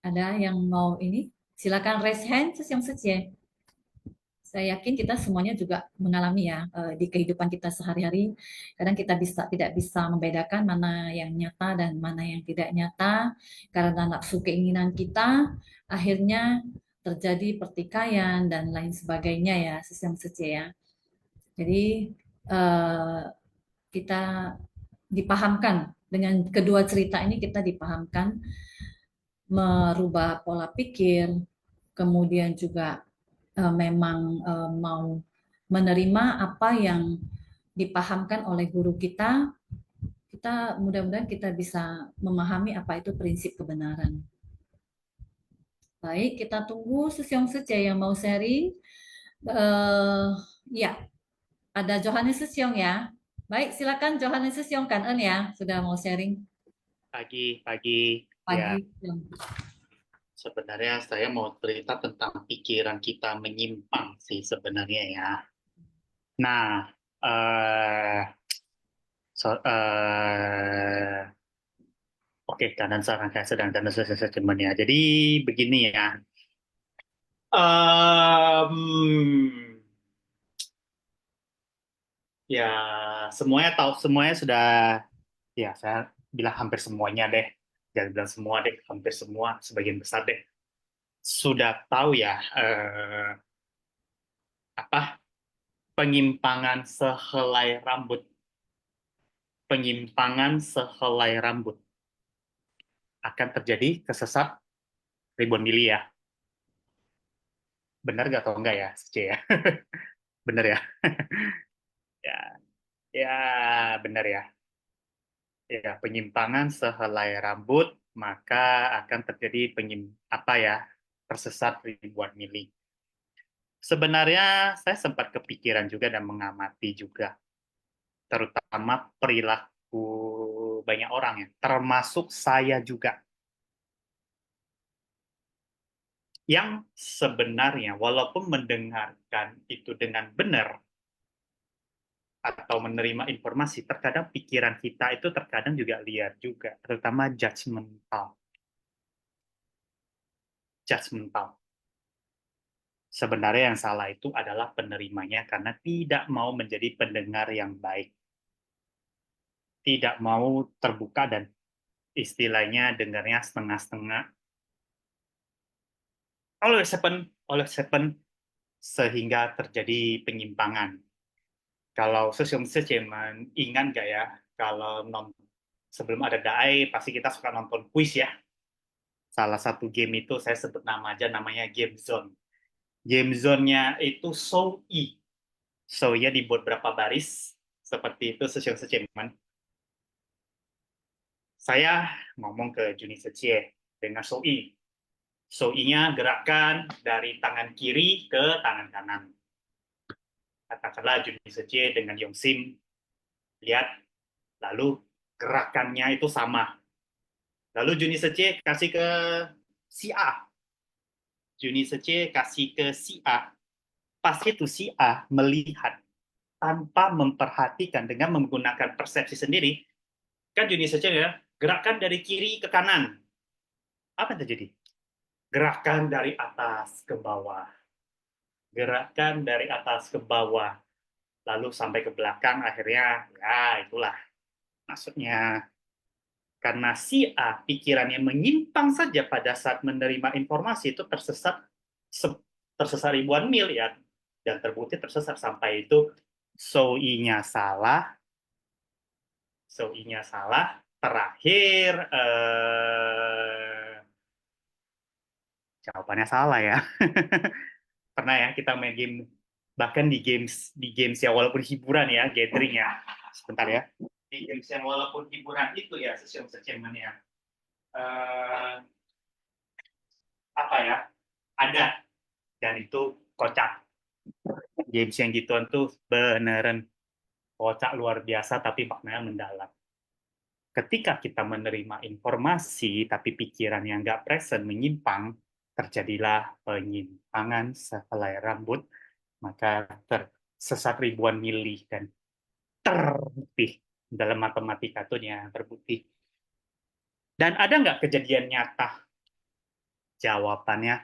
Ada yang mau ini? Silakan raise hand, Sesyong Seje. Saya yakin kita semuanya juga mengalami ya di kehidupan kita sehari-hari. Kadang kita tidak bisa membedakan mana yang nyata dan mana yang tidak nyata karena nafsu keinginan kita akhirnya terjadi pertikaian dan lain sebagainya ya, Sesyong Seje ya. Jadi kita dipahamkan dengan kedua cerita ini, kita dipahamkan merubah pola pikir, kemudian juga memang mau menerima apa yang dipahamkan oleh guru kita. Kita mudah-mudahan kita bisa memahami apa itu prinsip kebenaran. Baik, kita tunggu Sesyong Seje yang mau sharing. Ya, ada Johannes Sesyong ya. Baik, silakan Johannes Sesyong Kan ya, sudah mau sharing. Pagi. Ya, sebenarnya saya mau cerita tentang pikiran kita menyimpang sih sebenarnya ya. Nah, oke, kanan saran saya sedang dan ya. Jadi begini ya. Ya, semuanya sudah, ya saya bilang hampir semuanya deh. Jangan bilang semua deh, hampir semua, sebagian besar deh. Sudah tahu ya, penyimpangan sehelai rambut. Penyimpangan sehelai rambut akan terjadi kesesat ribuan mili ya. Benar nggak atau enggak ya, C ya? Benar ya? ya, benar ya. Ya, penyimpangan sehelai rambut maka akan terjadi tersesat ribuan mili. Sebenarnya saya sempat kepikiran juga dan mengamati juga, terutama perilaku banyak orang ya, termasuk saya juga, yang sebenarnya walaupun mendengarkan itu dengan benar atau menerima informasi, terkadang pikiran kita itu terkadang juga liar juga, terutama judgmental. Sebenarnya yang salah itu adalah penerimanya karena tidak mau menjadi pendengar yang baik. Tidak mau terbuka dan istilahnya dengarnya setengah-setengah. Oleh sepen sehingga terjadi penyimpangan. Kalau Sesyong Seje ingat nggak ya, kalau sebelum ada Daai pasti kita suka nonton kuis ya. Salah satu game itu saya sebut nama aja, namanya Game Zone. Game zone-nya itu Shou-i. Shou-nya dibuat berapa baris, seperti itu Sesyong Seje. Saya ngomong ke Juni Seje dengan Shou-i. Shou-i-nya gerakan dari tangan kiri ke tangan kanan. Katakanlah Juni Seje dengan Yongsim, lihat, lalu gerakannya itu sama. Lalu Juni Seje kasih ke si A. Juni Seje kasih ke si A. Pasti itu si A melihat tanpa memperhatikan dengan menggunakan persepsi sendiri. Kan Juni Seje ya, gerakan dari kiri ke kanan. Apa yang terjadi? Gerakan dari atas ke bawah. Gerakan dari atas ke bawah. Lalu sampai ke belakang, akhirnya, ya itulah. Maksudnya, karena si A pikirannya menyimpang saja pada saat menerima informasi itu tersesat ribuan mil ya, dan terbukti tersesat sampai itu Shou-i-nya salah, terakhir jawabannya salah ya. Pernah ya kita main game, bahkan di games ya, walaupun hiburan ya, gathering ya, sebentar ya, di games yang walaupun hiburan itu ya, sesuatu ya, ada, dan itu kocak. Games yang gituan tuh beneran kocak luar biasa, tapi maknanya mendalam. Ketika kita menerima informasi tapi pikiran yang nggak present, menyimpang, terjadilah penyimpangan sehelai rambut, maka tersesat ribuan mili dan terbukti Dalam matematika itu ya terbukti. Dan ada nggak kejadian nyata? Jawabannya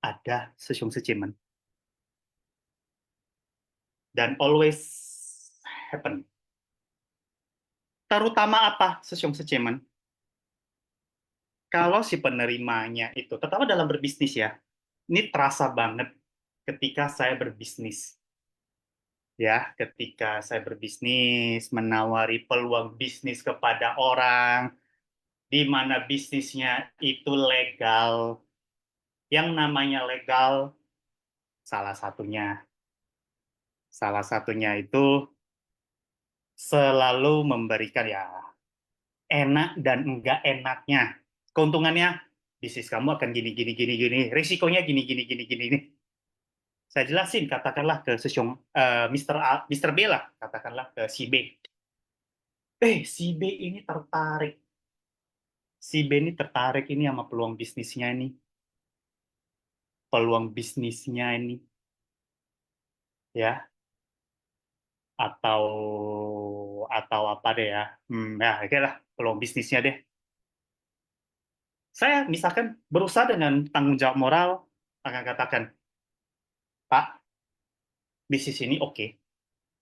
ada, sesyong secimen. Dan always happen. Terutama apa, sesyong secimen? Kalau si penerimanya itu, terutama dalam berbisnis ya, ini terasa banget ketika saya berbisnis. Ya, ketika saya berbisnis, menawari peluang bisnis kepada orang, di mana bisnisnya itu legal. Yang namanya legal, salah satunya itu selalu memberikan ya enak dan enggak enaknya. Keuntungannya, bisnis kamu akan gini, gini, gini, gini. Risikonya gini, gini, gini, gini. Saya jelasin, katakanlah ke Mr. B lah, katakanlah ke si B. Si B ini tertarik. Si B ini tertarik ini sama peluang bisnisnya ini. Peluang bisnisnya ini. Ya. Atau apa deh ya. Ya, oke lah, peluang bisnisnya deh. Saya misalkan berusaha dengan tanggung jawab moral akan katakan, Pak, bisnis ini oke,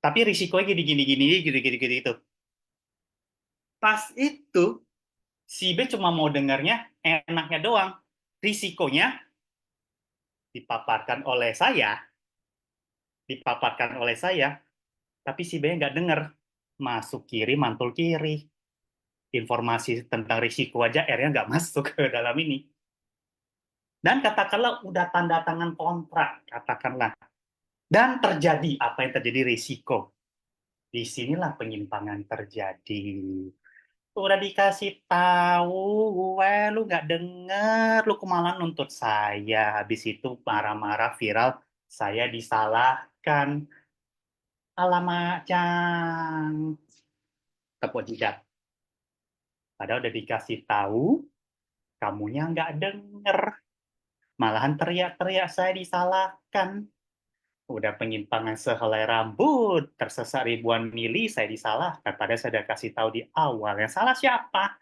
tapi risikonya gini gitu. Pas itu si B cuma mau dengarnya enaknya doang, risikonya dipaparkan oleh saya, tapi si B nggak dengar, masuk kiri mantul kiri, informasi tentang risiko aja akhirnya nggak masuk ke dalam ini. Dan katakanlah udah tanda tangan kontrak, katakanlah, dan terjadi apa yang terjadi, risiko. Disinilah penyimpangan terjadi. Udah dikasih tahu, lu nggak denger, lu malah nuntut saya. Habis itu marah-marah viral, saya disalahkan. Alamak, Cang. Tepuk jidat. Padahal udah dikasih tahu, kamunya nggak denger. Malahan teriak-teriak saya disalahkan. Udah penyimpangan sehelai rambut, tersesat ribuan mili, saya disalahkan. Padahal saya udah kasih tahu di awal. Yang salah siapa?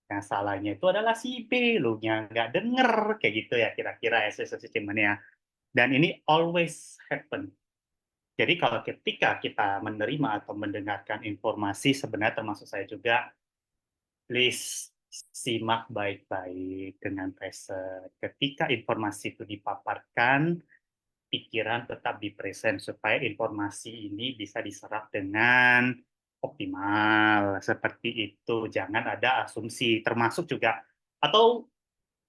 Yang salahnya itu adalah si B, lu nya nggak denger. Kayak gitu ya kira-kira ya sistemnya. Dan ini always happen. Jadi kalau ketika kita menerima atau mendengarkan informasi, sebenarnya termasuk saya juga, please simak baik-baik dengan present. Ketika informasi itu dipaparkan, pikiran tetap di present supaya informasi ini bisa diserap dengan optimal. Seperti itu, jangan ada asumsi. Termasuk juga, atau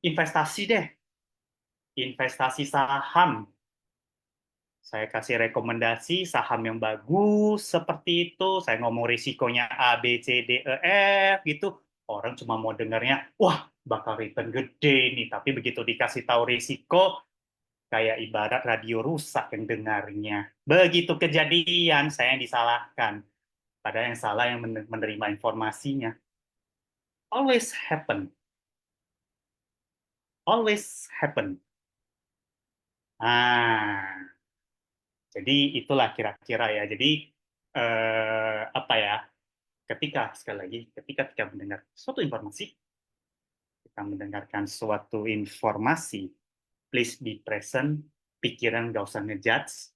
investasi deh, investasi saham. Saya kasih rekomendasi saham yang bagus seperti itu. Saya ngomong risikonya A, B, C, D, E, F gitu. Orang cuma mau dengarnya, wah bakal return gede nih. Tapi begitu dikasih tahu risiko, kayak ibarat radio rusak yang dengarnya. Begitu kejadian, saya yang disalahkan. Padahal yang salah yang menerima informasinya. Always happen. Always happen. Jadi itulah kira-kira ya. Jadi apa ya? Sekali lagi, ketika kita mendengar suatu informasi, kita mendengarkan suatu informasi, please be present, pikiran nggak usah ngejudge,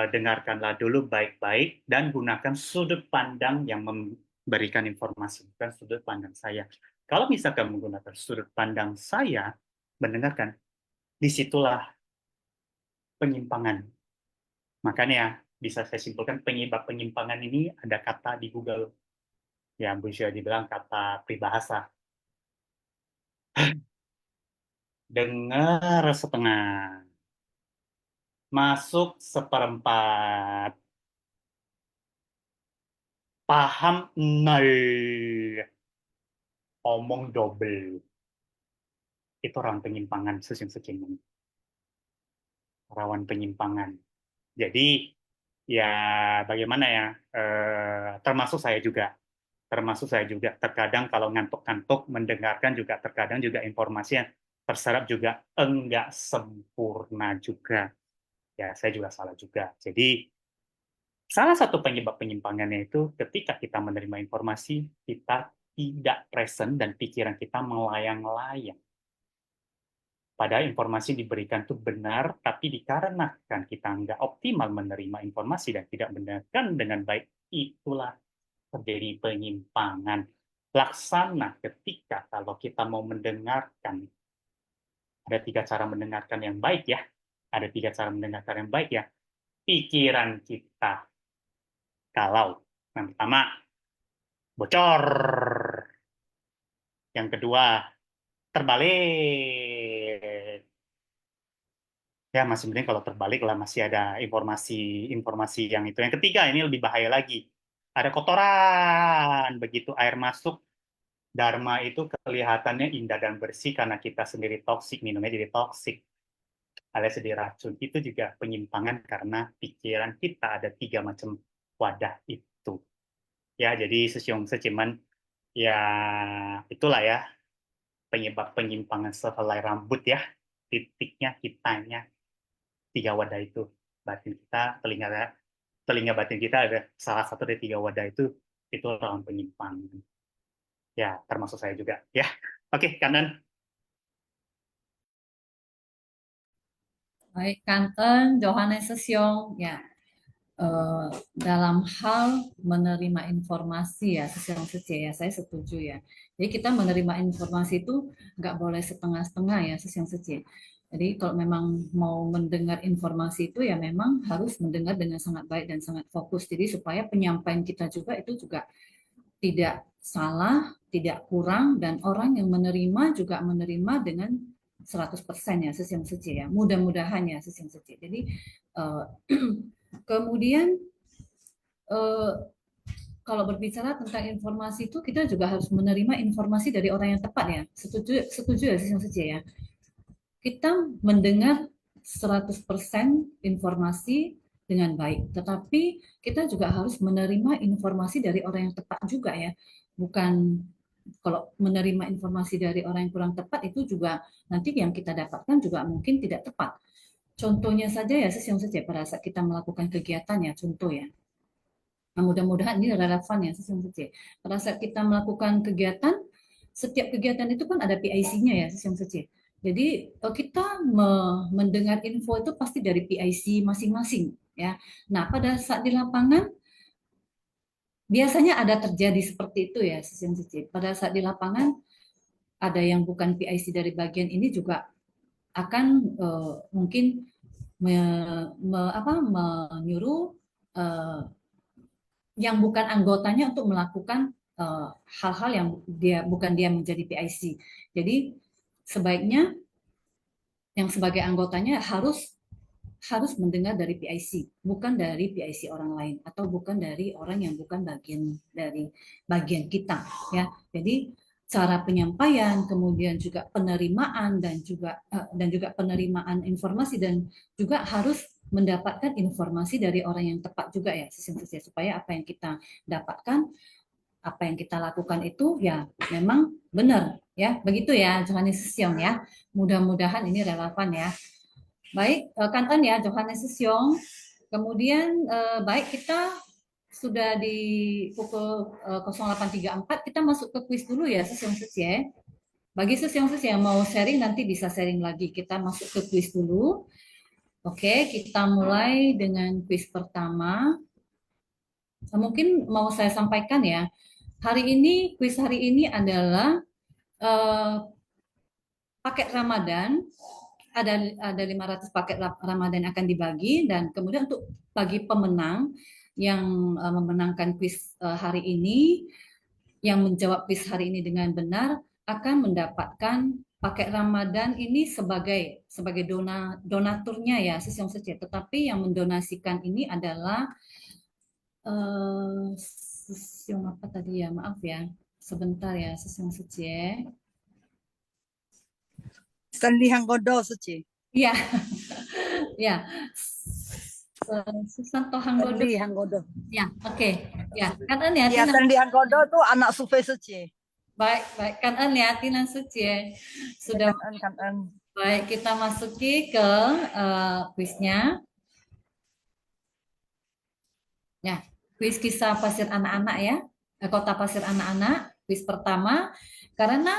dengarkanlah dulu baik-baik, dan gunakan sudut pandang yang memberikan informasi, bukan sudut pandang saya. Kalau misalkan menggunakan sudut pandang saya, mendengarkan, disitulah penyimpangan. Makanya bisa saya simpulkan penyebab penyimpangan ini ada kata di Google, yang bisa dibilang kata peribahasa. Dengar setengah, masuk seperempat, paham nol, omong double. Itu orang penyimpangan sekian. Rawan penyimpangan. Jadi ya bagaimana ya, termasuk saya juga. Terkadang kalau ngantuk-ngantuk mendengarkan juga terkadang juga informasi yang terserap juga enggak sempurna juga. Ya, saya juga salah juga. Jadi Salah satu penyebab penyimpangannya itu ketika kita menerima informasi, kita tidak present dan pikiran kita melayang-layang. Padahal informasi diberikan itu benar, tapi dikarenakan kita nggak optimal menerima informasi dan tidak mendengarkan dengan baik, itulah terjadi penyimpangan. Laksana ketika kalau kita mau mendengarkan, ada 3 cara mendengarkan yang baik ya, ada 3 cara mendengarkan yang baik ya. Pikiran kita, kalau yang pertama bocor, yang kedua terbalik. Ya masih mending kalau terbalik lah, masih ada informasi yang itu. Yang ketiga ini lebih bahaya lagi. Ada kotoran, begitu air masuk, dharma itu kelihatannya indah dan bersih karena kita sendiri toksik, minumnya jadi toksik, alias jadi racun. Itu juga penyimpangan karena pikiran kita ada 3 macam wadah itu. Ya, jadi sesiung seciman, ya itulah ya penyebab penyimpangan sehelai rambut ya. Titiknya kitanya 3 wadah itu. Batin kita, telinga batin kita ada salah satu dari 3 wadah itu rawan penyimpangan. Ya, termasuk saya juga. Ya, oke, kanan. Baik, Kanten, Johannes Sesiong, ya, dalam hal menerima informasi ya, Sesiong Sece ya, saya setuju ya. Jadi kita menerima informasi itu nggak boleh setengah-setengah ya, Sesiong Sece. Jadi kalau memang mau mendengar informasi itu ya memang harus mendengar dengan sangat baik dan sangat fokus. Jadi supaya penyampaian kita juga itu juga tidak salah, tidak kurang, dan orang yang menerima juga menerima dengan 100% ya, Sesiong Sece ya. Mudah-mudahan ya, Sesiong Sece. Jadi kemudian kalau berbicara tentang informasi itu kita juga harus menerima informasi dari orang yang tepat ya. Setuju ya, Sesiong Sece ya. Kita mendengar 100% informasi dengan baik, tetapi kita juga harus menerima informasi dari orang yang tepat juga ya. Bukan kalau menerima informasi dari orang yang kurang tepat itu juga nanti yang kita dapatkan juga mungkin tidak tepat. Contohnya saja ya, Sesiong Sece, pada saat kita melakukan kegiatan ya, contoh ya. Nah, mudah-mudahan ini relevan ya, Sesiong Sece. Pada saat kita melakukan kegiatan, setiap kegiatan itu kan ada PIC-nya ya, Sesiong Sece. Jadi kita mendengar info itu pasti dari PIC masing-masing ya. Nah, pada saat di lapangan biasanya ada terjadi seperti itu ya, Sesiong Sece. Pada saat di lapangan ada yang bukan PIC dari bagian ini juga akan mungkin menyuruh yang bukan anggotanya untuk melakukan hal-hal yang bukan dia menjadi PIC. Jadi sebaiknya yang sebagai anggotanya harus mendengar dari PIC, bukan dari PIC orang lain atau bukan dari orang yang bukan bagian dari bagian kita ya. Jadi cara penyampaian, kemudian juga penerimaan dan juga penerimaan informasi dan juga harus mendapatkan informasi dari orang yang tepat juga ya, supaya apa yang kita dapatkan, apa yang kita lakukan itu ya memang benar ya, begitu ya, Johannes Sesiong ya. Mudah-mudahan ini relevan ya. Baik, Kanten ya, Johannes Sesiong. Kemudian baik, kita sudah di pukul 08.34, kita masuk ke kuis dulu ya, Sesiong Sesiong. Bagi Sesiong Sesiong yang mau sharing nanti bisa sharing lagi. Kita masuk ke kuis dulu. Oke, kita mulai dengan kuis pertama. Mungkin mau saya sampaikan ya, kuis hari ini adalah paket Ramadan. Ada 500 paket Ramadan yang akan dibagi, dan kemudian untuk bagi pemenang yang memenangkan kuis hari ini, yang menjawab kuis hari ini dengan benar, akan mendapatkan paket Ramadan ini sebagai donaturnya ya, Sesiong Sece. Tetapi yang mendonasikan ini adalah Sesiong apa tadi ya, maaf ya, sebentar ya, Sesiong Sece. Stanley Hanggodo Sece. Iya, ya. Susanto Hanggodo. Stanley Hanggodo. Ya, oke. Ya, kan ya. Ya, Stanley Hanggodo tuh anak Sufe Sece. Baik, kan ya, Tinan Suci. Sudah kan. Baik, kita masuki ke kuisnya. Ya, kuis kisah pasir anak-anak ya. Kota pasir anak-anak, kuis pertama. Karena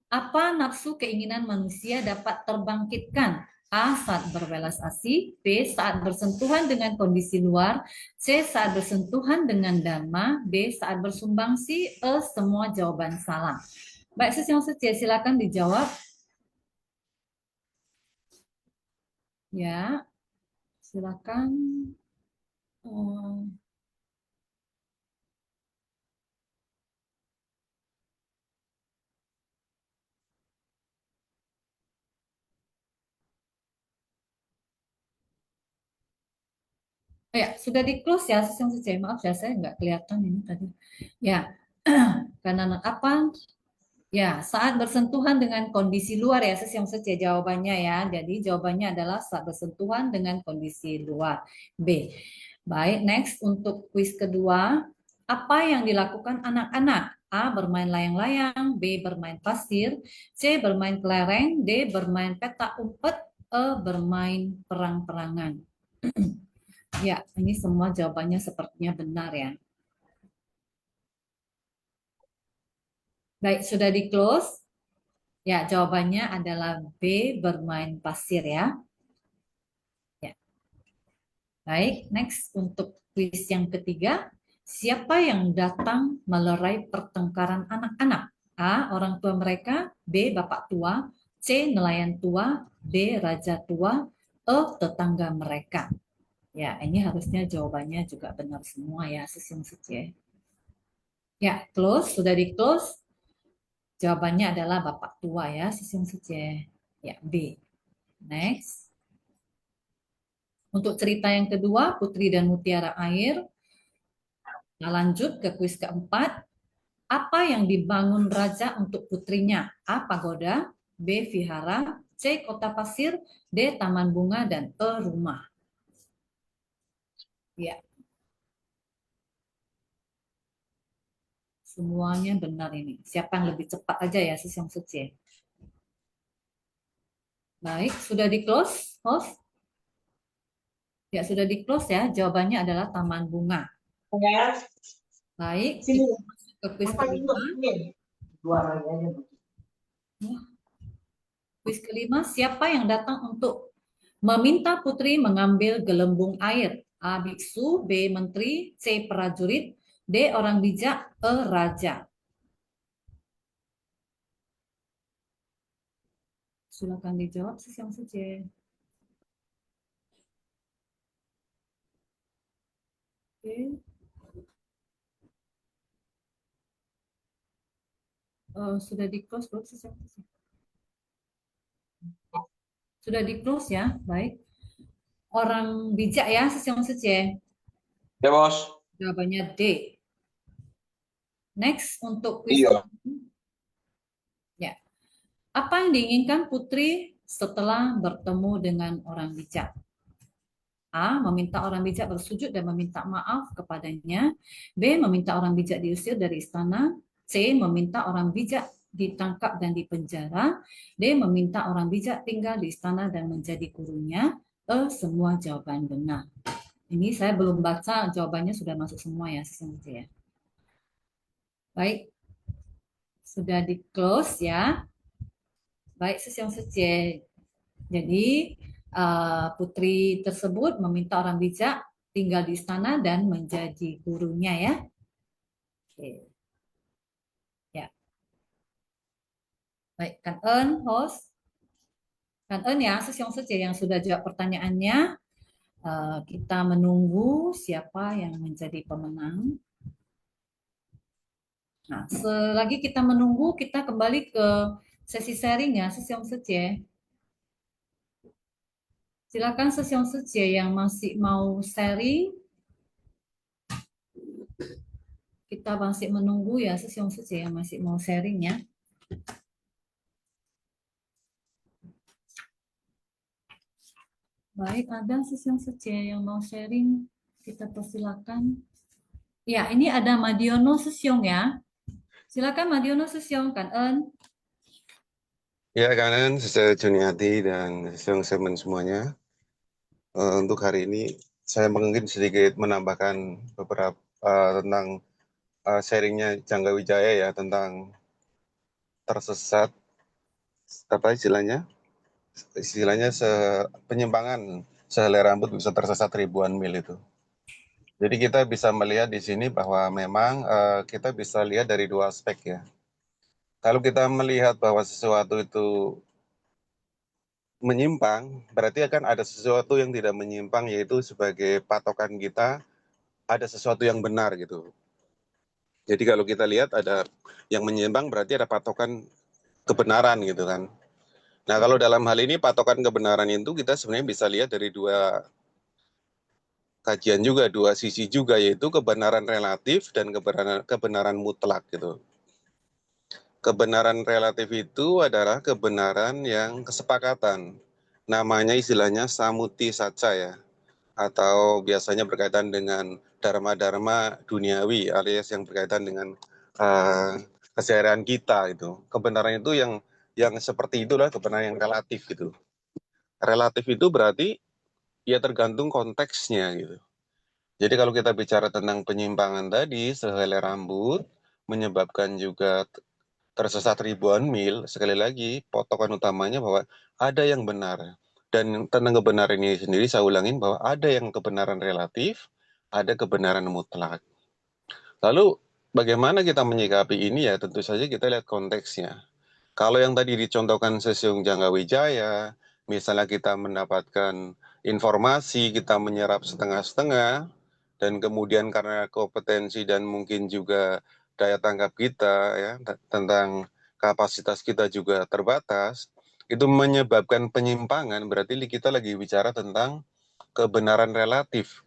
apa nafsu keinginan manusia dapat terbangkitkan? A. Saat berwelas asih. B. Saat bersentuhan dengan kondisi luar. C. Saat bersentuhan dengan dharma. D. Saat bersumbangsi. E. Semua jawaban salah. Baik, Sis Yongse, silakan dijawab. Ya, silakan. Ya, sudah di close ya, Sis Yongse. Maaf ya, saya nggak kelihatan ini tadi. Ya, karena apa? Ya, saat bersentuhan dengan kondisi luar ya, Sis Yongse jawabannya ya. Jadi jawabannya adalah saat bersentuhan dengan kondisi luar. B. Baik, next untuk kuis kedua. Apa yang dilakukan anak-anak? A. Bermain layang-layang. B. Bermain pasir. C. Bermain kelereng. D. Bermain petak umpet. E. Bermain perang-perangan. Ya, ini semua jawabannya sepertinya benar ya. Baik, sudah di close. Ya, jawabannya adalah B, bermain pasir ya. Ya. Baik, next untuk kuis yang ketiga. Siapa yang datang melerai pertengkaran anak-anak? A, orang tua mereka. B, bapak tua. C, nelayan tua. D, raja tua. E, tetangga mereka. Ya, ini harusnya jawabannya juga benar semua ya, Sis Yongse. Ya, close. Sudah di close. Jawabannya adalah bapak tua ya, Sis Yongse. Ya, B. Next. Untuk cerita yang kedua, Putri dan Mutiara Air. Nah, lanjut ke kuis keempat. Apa yang dibangun raja untuk putrinya? A. Pagoda. B. Vihara. C. Kota pasir. D. Taman bunga. Dan E. Rumah. Ya. Semuanya benar ini. Siapa yang lebih cepat aja ya, Sis Yongse. Baik, sudah di close, host? Ya, sudah di close ya. Jawabannya adalah Taman Bunga. Baik, kita masuk ke kuis kelima. Kuis kelima, siapa yang datang untuk meminta putri mengambil gelembung air? A. Biksu, B. Menteri, C. Prajurit, D. Orang bijak, E. Raja. Silakan dijawab, Sis Yongse. Oke. Sudah di close belum, Sis Yongse? Sudah di close ya, baik. Orang bijak ya, Sis Yongse. Ya, Bos. Jawabannya D. Next untuk kuis. Iya. Ya. Apa yang diinginkan putri setelah bertemu dengan orang bijak? A. Meminta orang bijak bersujud dan meminta maaf kepadanya. B. Meminta orang bijak diusir dari istana. C. Meminta orang bijak ditangkap dan dipenjara. D. Meminta orang bijak tinggal di istana dan menjadi gurunya. E. Semua jawaban benar. Ini saya belum baca, jawabannya sudah masuk semua ya, Sis Yongse ya. Baik, sudah di close ya. Baik, Sis Yongse. Jadi putri tersebut meminta orang bijak tinggal di istana dan menjadi gurunya ya. Oke. Ya. Baik, Kan Eun, host. Kan Eun ya, Sis Yongse yang sudah jawab pertanyaannya. Kita menunggu siapa yang menjadi pemenang. Nah, selagi kita menunggu, kita kembali ke sesi sharing ya, Sis Yongse. Silakan Sis Yongse yang masih mau sharing. Kita masih menunggu ya, Sis Yongse yang masih mau sharing ya. Baik, ada Sis Yongse yang mau sharing, kita persilakan. Ya, ini ada Madiono Susyong ya. Silakan Madiono Susyong, Kan Eun. Ya, Kanan, Sister Juniati dan Sister Semen semuanya. Untuk hari ini saya mungkin sedikit menambahkan beberapa tentang sharingnya Jangga Wijaya ya, tentang tersesat, apa istilahnya penyimpangan sehelai rambut bisa tersesat ribuan mil itu. Jadi kita bisa melihat di sini bahwa memang kita bisa lihat dari dua aspek ya. Kalau kita melihat bahwa sesuatu itu menyimpang, berarti akan ada sesuatu yang tidak menyimpang, yaitu sebagai patokan kita ada sesuatu yang benar gitu. Jadi kalau kita lihat ada yang menyimpang, berarti ada patokan kebenaran gitu kan. Nah kalau dalam hal ini patokan kebenaran itu kita sebenarnya bisa lihat dari dua kajian juga, dua sisi juga, yaitu kebenaran relatif dan kebenaran mutlak gitu. Kebenaran relatif itu adalah kebenaran yang kesepakatan. Namanya istilahnya samuti saca ya, atau biasanya berkaitan dengan dharma-dharma duniawi alias yang berkaitan dengan keseharian kita itu. Kebenaran itu yang seperti itulah kebenaran yang relatif gitu. Relatif itu berarti ya tergantung konteksnya gitu. Jadi kalau kita bicara tentang penyimpangan tadi, sehelai rambut menyebabkan juga tersesat ribuan mil, sekali lagi potongan utamanya bahwa ada yang benar. Dan tentang kebenaran ini sendiri saya ulangin bahwa ada yang kebenaran relatif, ada kebenaran mutlak. Lalu bagaimana kita menyikapi ini ya, tentu saja kita lihat konteksnya. Kalau yang tadi dicontohkan Sesiung Jangga Wijaya, misalnya kita mendapatkan informasi, kita menyerap setengah-setengah, dan kemudian karena kompetensi dan mungkin juga daya tangkap kita ya tentang kapasitas kita juga terbatas, itu menyebabkan penyimpangan. Berarti kita lagi bicara tentang kebenaran relatif,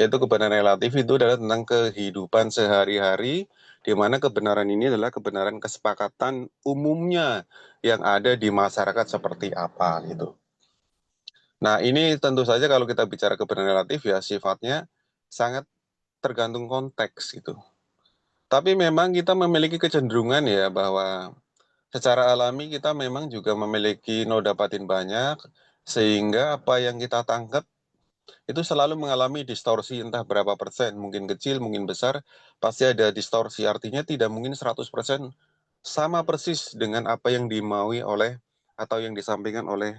yaitu kebenaran relatif itu adalah tentang kehidupan sehari-hari, di mana kebenaran ini adalah kebenaran kesepakatan umumnya yang ada di masyarakat seperti apa gitu. Nah ini tentu saja kalau kita bicara kebenaran relatif ya sifatnya sangat tergantung konteks gitu. Tapi memang kita memiliki kecenderungan ya bahwa secara alami kita memang juga memiliki noda batin banyak, sehingga apa yang kita tangkap itu selalu mengalami distorsi entah berapa persen, mungkin kecil, mungkin besar, pasti ada distorsi. Artinya tidak mungkin 100% sama persis dengan apa yang dimaui oleh atau yang disampaikan oleh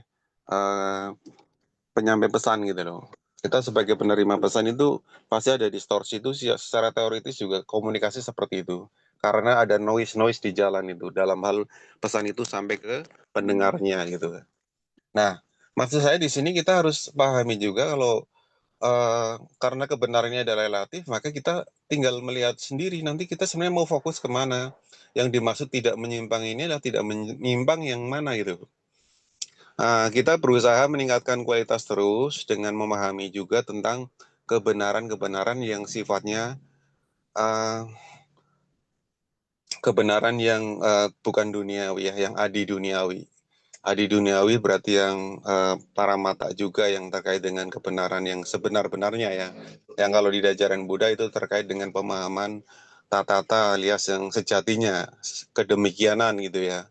penyampai pesan gitu loh. Kita sebagai penerima pesan itu pasti ada distorsi itu secara teoritis juga komunikasi seperti itu. Karena ada noise di jalan itu dalam hal pesan itu sampai ke pendengarnya gitu. Nah, maksud saya di sini kita harus pahami juga kalau karena kebenarannya adalah relatif, maka kita tinggal melihat sendiri nanti kita sebenarnya mau fokus kemana. Yang dimaksud tidak menyimpang ini adalah tidak menyimpang yang mana gitu. Kita berusaha meningkatkan kualitas terus dengan memahami juga tentang kebenaran-kebenaran yang sifatnya kebenaran yang bukan duniawi ya, yang adi duniawi. Adi duniawi berarti yang para mata juga yang terkait dengan kebenaran yang sebenar-benarnya ya. Yang kalau di ajaran Buddha itu terkait dengan pemahaman tatata alias yang sejatinya, kedemikianan gitu ya.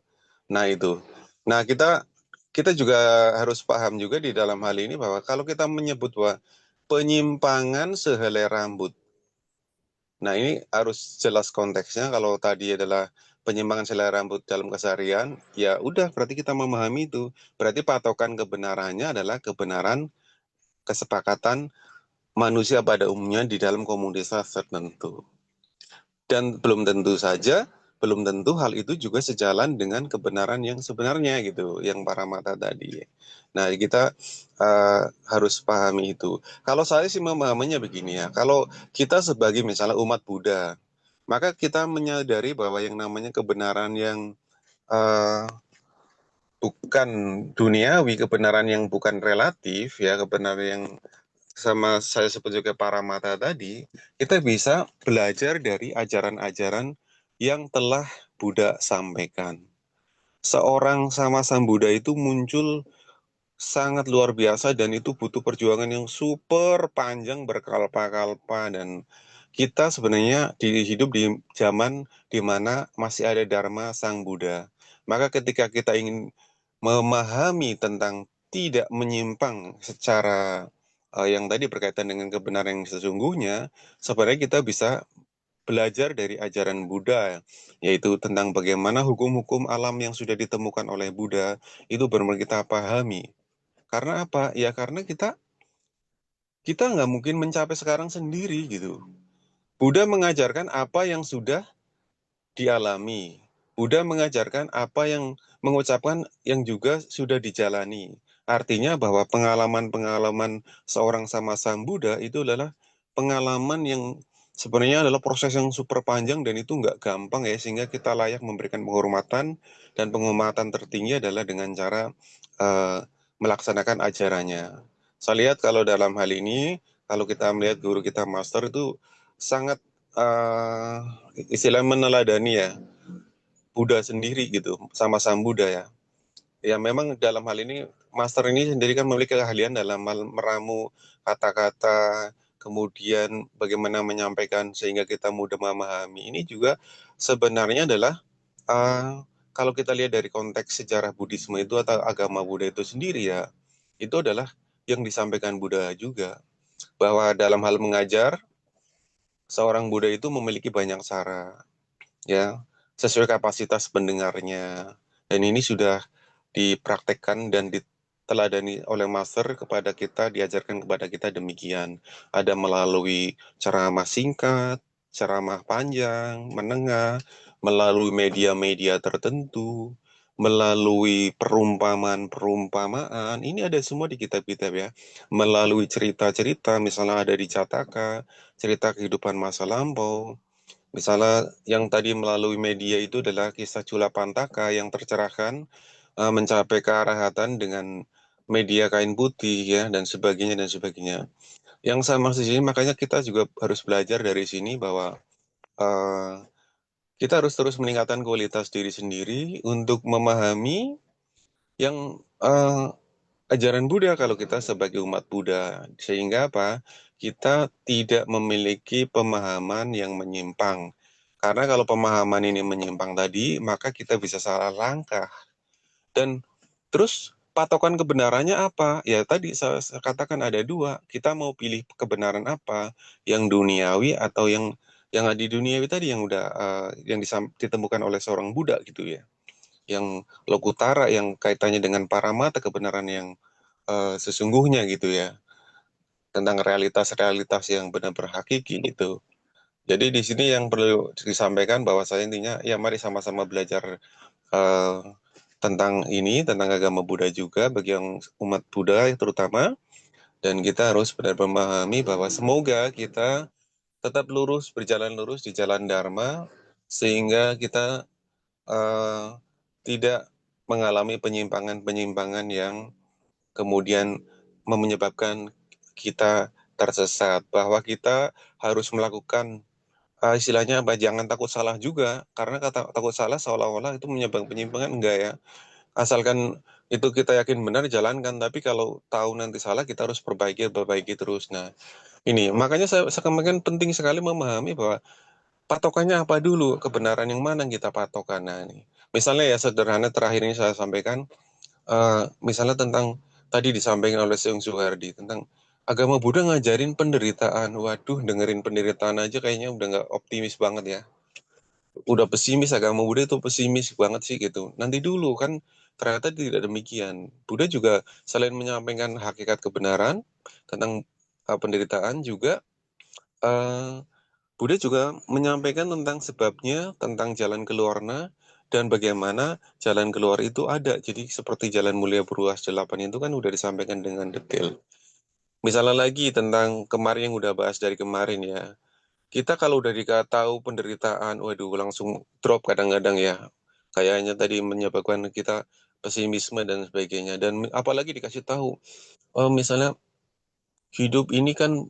Nah itu. Nah kita juga harus paham juga di dalam hal ini bahwa kalau kita menyebut bahwa penyimpangan sehelai rambut. Nah ini harus jelas konteksnya. Kalau tadi adalah penyimpangan sehelai rambut dalam keseharian, ya udah berarti kita memahami itu. Berarti patokan kebenarannya adalah kebenaran kesepakatan manusia pada umumnya di dalam komunitas tertentu. Dan belum tentu hal itu juga sejalan dengan kebenaran yang sebenarnya gitu, yang para mata tadi. Nah, kita harus pahami itu. Kalau saya sih memahaminya begini ya, kalau kita sebagai misalnya umat Buddha, maka kita menyadari bahwa yang namanya kebenaran yang bukan duniawi, kebenaran yang bukan relatif, ya kebenaran yang sama saya sebut juga para mata tadi, kita bisa belajar dari ajaran-ajaran yang telah Buddha sampaikan. Seorang sama Sang Buddha itu muncul sangat luar biasa dan itu butuh perjuangan yang super panjang berkalpa-kalpa dan kita sebenarnya hidup di zaman di mana masih ada Dharma Sang Buddha. Maka ketika kita ingin memahami tentang tidak menyimpang secara yang tadi berkaitan dengan kebenaran yang sesungguhnya, sebenarnya kita bisa belajar dari ajaran Buddha, yaitu tentang bagaimana hukum-hukum alam yang sudah ditemukan oleh Buddha itu benar-benar kita pahami. Karena apa? Ya karena kita nggak mungkin mencapai sekarang sendiri gitu. Buddha mengajarkan apa yang sudah dialami. Buddha mengajarkan apa yang mengucapkan yang juga sudah dijalani. Artinya bahwa pengalaman-pengalaman seorang sama Sang Buddha itu adalah pengalaman yang sebenarnya adalah proses yang super panjang dan itu nggak gampang ya, sehingga kita layak memberikan penghormatan, dan penghormatan tertinggi adalah dengan cara melaksanakan ajarannya. Saya lihat kalau dalam hal ini, kalau kita melihat guru kita master itu sangat istilah meneladani ya Buddha sendiri gitu, sama Sang Buddha ya. Ya memang dalam hal ini master ini sendiri kan memiliki keahlian dalam meramu kata-kata, kemudian bagaimana menyampaikan sehingga kita mudah memahami. Ini juga sebenarnya adalah kalau kita lihat dari konteks sejarah Buddhisme itu atau agama Buddha itu sendiri ya, itu adalah yang disampaikan Buddha juga, bahwa dalam hal mengajar seorang Buddha itu memiliki banyak cara, ya, sesuai kapasitas pendengarnya. Dan ini sudah dipraktekkan dan diteladani oleh master kepada kita, diajarkan kepada kita demikian. Ada melalui ceramah singkat, ceramah panjang, menengah, melalui media-media tertentu, melalui perumpamaan-perumpamaan. Ini ada semua di kitab-kitab ya. Melalui cerita-cerita, misalnya ada di Cataka, cerita kehidupan masa lampau. Misalnya yang tadi melalui media itu adalah kisah Cula Pantaka yang tercerahkan mencapai kearahatan dengan media kain putih ya dan sebagainya dan sebagainya. Yang sama di sini makanya kita juga harus belajar dari sini bahwa kita harus terus meningkatkan kualitas diri sendiri untuk memahami yang ajaran Buddha kalau kita sebagai umat Buddha, sehingga apa? Kita tidak memiliki pemahaman yang menyimpang. Karena kalau pemahaman ini menyimpang tadi, maka kita bisa salah langkah. Dan terus patokan kebenarannya apa? Ya tadi saya katakan ada dua. Kita mau pilih kebenaran apa? Yang duniawi atau yang di duniawi tadi yang udah yang ditemukan oleh seorang Buddha gitu ya. Yang Lokutara yang kaitannya dengan paramata, kebenaran yang sesungguhnya gitu ya, tentang realitas-realitas yang benar-benar hakiki gitu. Jadi di sini yang perlu disampaikan bahwa saya intinya ya mari sama-sama belajar tentang ini, tentang agama Buddha juga bagi yang umat Buddha terutama, dan kita harus benar-benar memahami bahwa semoga kita tetap lurus, berjalan lurus di jalan Dharma, sehingga kita tidak mengalami penyimpangan-penyimpangan yang kemudian menyebabkan kita tersesat, bahwa kita harus melakukan istilahnya apa, jangan takut salah juga, karena kata takut salah seolah-olah itu menyebabkan penyimpangan, enggak ya. Asalkan itu kita yakin benar, jalankan, tapi kalau tahu nanti salah kita harus perbaiki terus. Nah ini makanya saya kemarin penting sekali memahami bahwa patokannya apa dulu, kebenaran yang mana yang kita patokan. Nah ini misalnya ya sederhana terakhir ini saya sampaikan, misalnya tentang tadi disampaikan oleh Seung Suhardi tentang agama Buddha ngajarin penderitaan. Waduh, dengerin penderitaan aja kayaknya udah nggak optimis banget ya. Udah pesimis, agama Buddha itu pesimis banget sih gitu. Nanti dulu kan ternyata tidak demikian. Buddha juga selain menyampaikan hakikat kebenaran tentang penderitaan juga, Buddha juga menyampaikan tentang sebabnya, tentang jalan keluarnya, dan bagaimana jalan keluar itu ada. Jadi seperti Jalan Mulia Beruas 8 itu kan udah disampaikan dengan detail. Misalnya lagi tentang kemarin yang udah bahas dari kemarin ya. Kita kalau udah tahu penderitaan, waduh langsung drop kadang-kadang ya. Kayaknya tadi menyebabkan kita pesimisme dan sebagainya. Dan apalagi dikasih tahu, misalnya hidup ini kan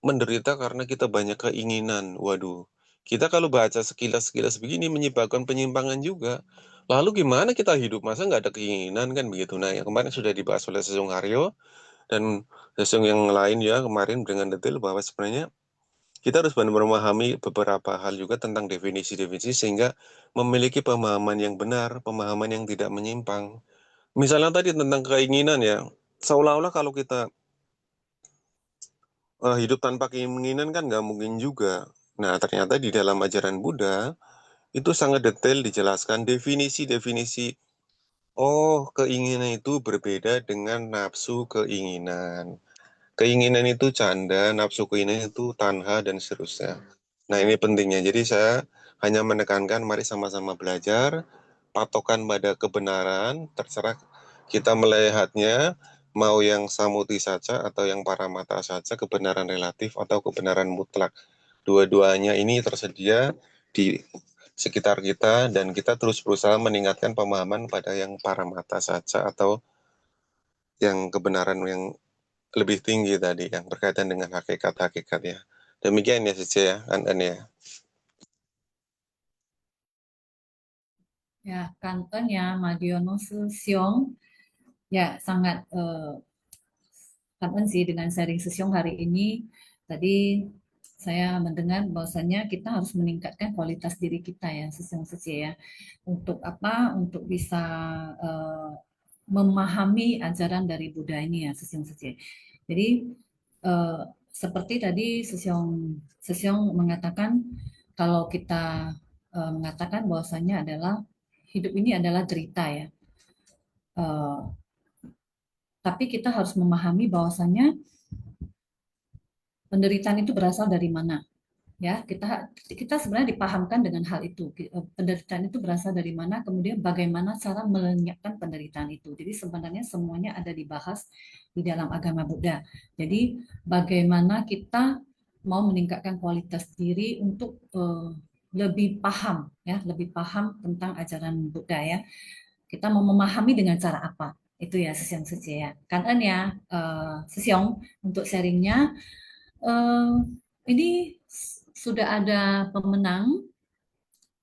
menderita karena kita banyak keinginan. Waduh, kita kalau baca sekilas-sekilas begini menyebabkan penyimpangan juga. Lalu gimana kita hidup? Masa nggak ada keinginan kan begitu? Nah, yang kemarin sudah dibahas oleh Sesung Haryo dan Sesung yang lain ya kemarin dengan detail bahwa sebenarnya kita harus benar-benar memahami beberapa hal juga tentang definisi-definisi sehingga memiliki pemahaman yang benar, pemahaman yang tidak menyimpang. Misalnya tadi tentang keinginan ya, seolah-olah kalau kita hidup tanpa keinginan kan nggak mungkin juga. Nah, ternyata di dalam ajaran Buddha itu sangat detail dijelaskan definisi-definisi. Oh, keinginan itu berbeda dengan nafsu keinginan. Keinginan itu canda, nafsu keinginan itu tanha, dan seterusnya. Nah, ini pentingnya. Jadi saya hanya menekankan, mari sama-sama belajar, patokan pada kebenaran, terserah kita melihatnya, mau yang samuti saja atau yang paramata saja, kebenaran relatif atau kebenaran mutlak. Dua-duanya ini tersedia di sekitar kita, dan kita terus berusaha meningkatkan pemahaman pada yang paramata saja atau yang kebenaran yang lebih tinggi tadi, yang berkaitan dengan hakikat-hakikat ya. Demikian ya Cici ya, ya. Ya, Kanton ya, Madiono Siong. Ya, sangat kangen sih dengan sharing Siong hari ini. Tadi saya mendengar bahwasannya kita harus meningkatkan kualitas diri kita ya, Siong ya. Untuk apa? Untuk bisa memahami ajaran dari Buddha ini ya, Siong. Jadi seperti tadi Siong mengatakan, kalau kita mengatakan bahwasannya adalah hidup ini adalah derita ya. Tapi kita harus memahami bahwasannya penderitaan itu berasal dari mana. Ya, kita sebenarnya dipahamkan dengan hal itu. Penderitaan itu berasal dari mana, kemudian bagaimana cara melenyapkan penderitaan itu. Jadi sebenarnya semuanya ada dibahas di dalam agama Buddha. Jadi bagaimana kita mau meningkatkan kualitas diri untuk lebih paham ya, lebih paham tentang ajaran Buddha ya. Kita mau memahami dengan cara apa? Itu ya Siong ya. Kangen ya Siong untuk sharingnya. Ini sudah ada pemenang.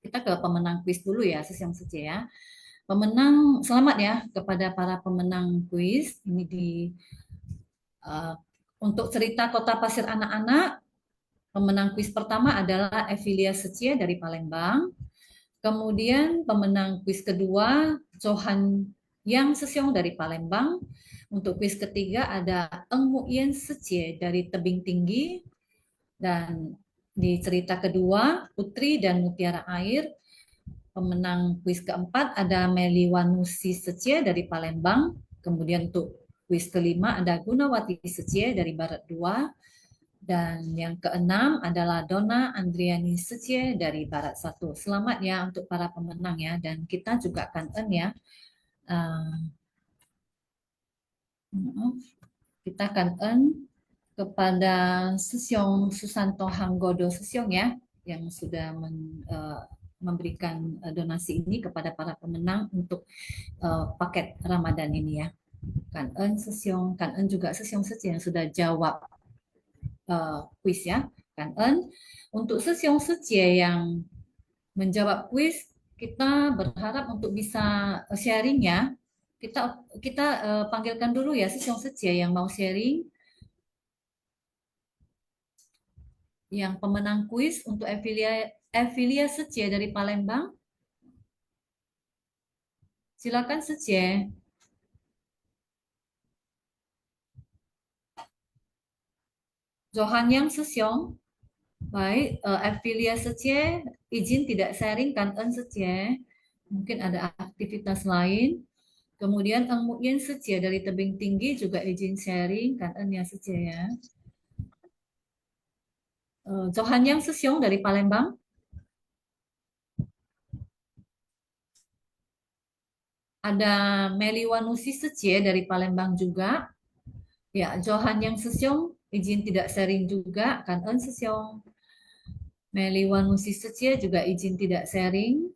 Kita ke pemenang kuis dulu ya, Siong ya. Pemenang, selamat ya kepada para pemenang kuis. Ini untuk cerita Kota Pasir Anak-anak, pemenang kuis pertama adalah Evilia Secie dari Palembang. Kemudian pemenang kuis kedua, Johan Yang Sesiong dari Palembang. Untuk kuis ketiga ada Eng Muyen Secie dari Tebing Tinggi. Dan di cerita kedua, Putri dan Mutiara Air. Pemenang kuis keempat ada Meli Wanusi Secie dari Palembang. Kemudian untuk kuis kelima ada Gunawati Secie dari Barat 2. Dan yang keenam adalah Donna Andriani Secie dari Barat 1. Selamat ya untuk para pemenang ya. Dan kita juga kangen ya. Kita kangen kepada Siong Susanto Hanggodo Siong ya, yang sudah memberikan donasi ini kepada para pemenang untuk paket Ramadan ini ya. Kangen Siong, kangen juga Siong yang sudah jawab kuis ya. Kangen untuk Siong yang menjawab kuis, kita berharap untuk bisa sharing ya. Kita panggilkan dulu ya Siong yang mau sharing. Yang pemenang kuis untuk Evilia Secie dari Palembang. Silakan Secie. Johan Yang Sesiong. Baik, Evilia Secie izin tidak sharing kangen Secie. Mungkin ada aktivitas lain. Kemudian Eng Muyen Secie dari Tebing Tinggi juga izin sharing kangen ya Secie ya. Johan Yang Sesiong dari Palembang. Ada Meli Wanusi Secie dari Palembang juga. Ya, Johan Yang Sesiong izin tidak sharing juga. Kangen Sesiong. Meli Wanusi Secie juga izin tidak sharing.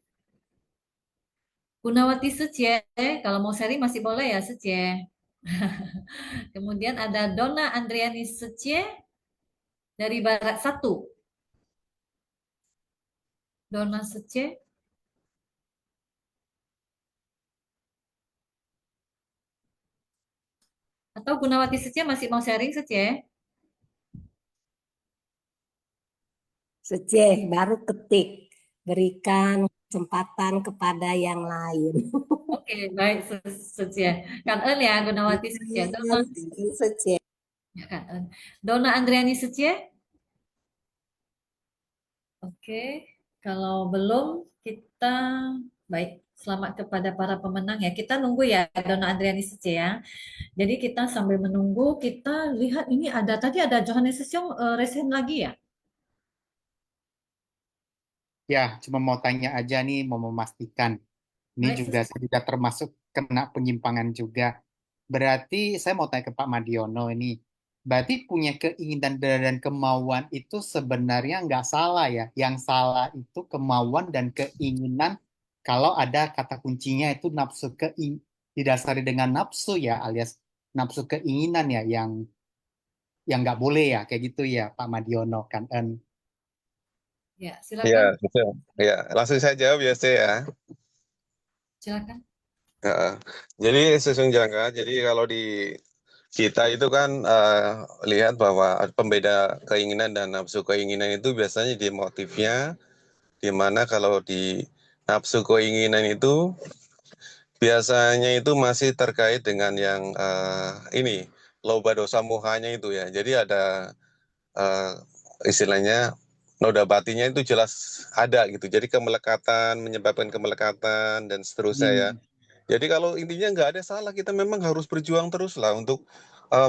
Gunawati Secie, kalau mau sharing masih boleh ya Secie. Kemudian ada Donna Andriani Secie dari Barat 1. Donna Secie. Atau Gunawati Secie masih mau sharing Secie? Secie, baru ketik. Berikan kesempatan kepada yang lain. Oke, baik Secie. Kangen ya Gunawati Secie. Secie. Ya kan? Donna Andriani Secie? Oke, kalau belum kita baik. Selamat kepada para pemenang ya. Kita nunggu ya Donna Andriani Secie ya. Jadi kita sambil menunggu kita lihat ini ada tadi ada Johannes Sesiong resen lagi ya. Ya, cuma mau tanya aja nih, mau memastikan. Ini Baik, juga saya juga termasuk kena penyimpangan juga. Berarti saya mau tanya ke Pak Madiono ini. Berarti punya keinginan dan kemauan itu sebenarnya nggak salah ya. Yang salah itu kemauan dan keinginan kalau ada kata kuncinya itu didasari dengan nafsu ya alias nafsu keinginan ya yang nggak boleh ya kayak gitu ya Pak Madiono kan. ya Ya, silakan, betul. Ya, langsung saya jawab ya, saya ya. silakan. Ya. Jadi sesungguhnya, jadi kalau di kita itu kan lihat bahwa pembeda keinginan dan nafsu keinginan itu biasanya di motifnya, di mana kalau di nafsu keinginan itu biasanya itu masih terkait dengan yang ini loba dosa mohanya itu ya. Jadi ada eh, istilahnya noda batinnya itu jelas ada gitu. Jadi kemelekatan menyebabkan kemelekatan dan seterusnya ya. Jadi kalau intinya nggak ada salah, kita memang harus berjuang terus lah untuk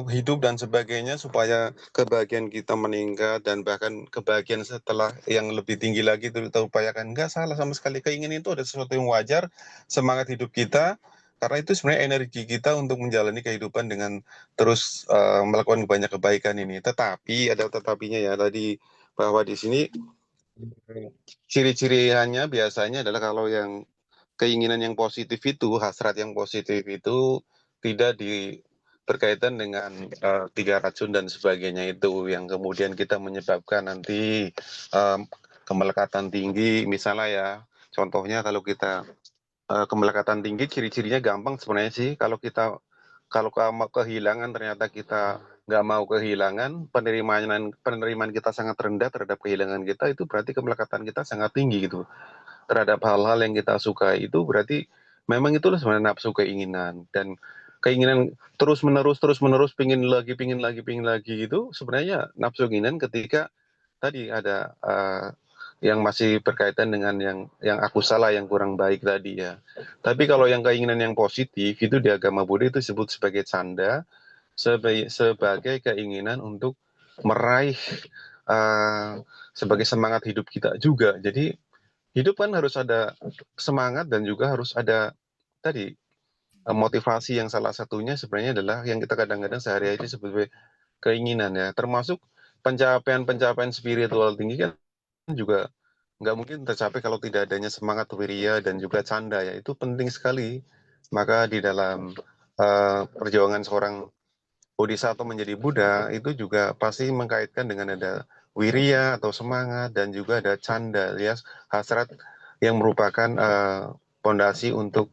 hidup dan sebagainya supaya kebahagiaan kita meningkat dan bahkan kebahagiaan setelah yang lebih tinggi lagi itu kita upayakan. Nggak salah sama sekali, keinginan itu ada sesuatu yang wajar, semangat hidup kita, karena itu sebenarnya energi kita untuk menjalani kehidupan dengan terus melakukan banyak kebaikan ini. Tetapi ada tetapinya ya tadi, bahwa di sini ciri-ciriannya biasanya adalah kalau yang keinginan yang positif itu, hasrat yang positif itu tidak berkaitan dengan tiga racun dan sebagainya itu yang kemudian kita menyebabkan nanti kemelekatan tinggi. Misalnya ya, contohnya kalau kita kemelekatan tinggi, ciri-cirinya gampang sebenarnya sih. Kalau kamu kehilangan, ternyata kita nggak mau kehilangan, penerimaan kita sangat rendah terhadap kehilangan kita, itu berarti kemelekatan kita sangat tinggi gitu terhadap hal-hal yang kita suka. Itu berarti memang itulah sebenarnya nafsu keinginan, dan keinginan terus menerus pingin lagi itu sebenarnya nafsu keinginan ketika tadi ada yang masih berkaitan dengan yang aku salah, yang kurang baik tadi ya. Tapi kalau yang keinginan yang positif itu di agama Buddha itu disebut sebagai canda, sebagai keinginan untuk meraih sebagai semangat hidup kita juga. Jadi hidup kan harus ada semangat dan juga harus ada tadi motivasi, yang salah satunya sebenarnya adalah yang kita kadang-kadang sehari-hari sebagai keinginan ya, termasuk pencapaian-pencapaian spiritual tinggi kan juga nggak mungkin tercapai kalau tidak adanya semangat wirya dan juga canda ya. Itu penting sekali. Maka di dalam perjuangan seorang bodhisattva menjadi Buddha itu juga pasti mengkaitkan dengan ada wirya atau semangat dan juga ada canda alias hasrat yang merupakan pondasi untuk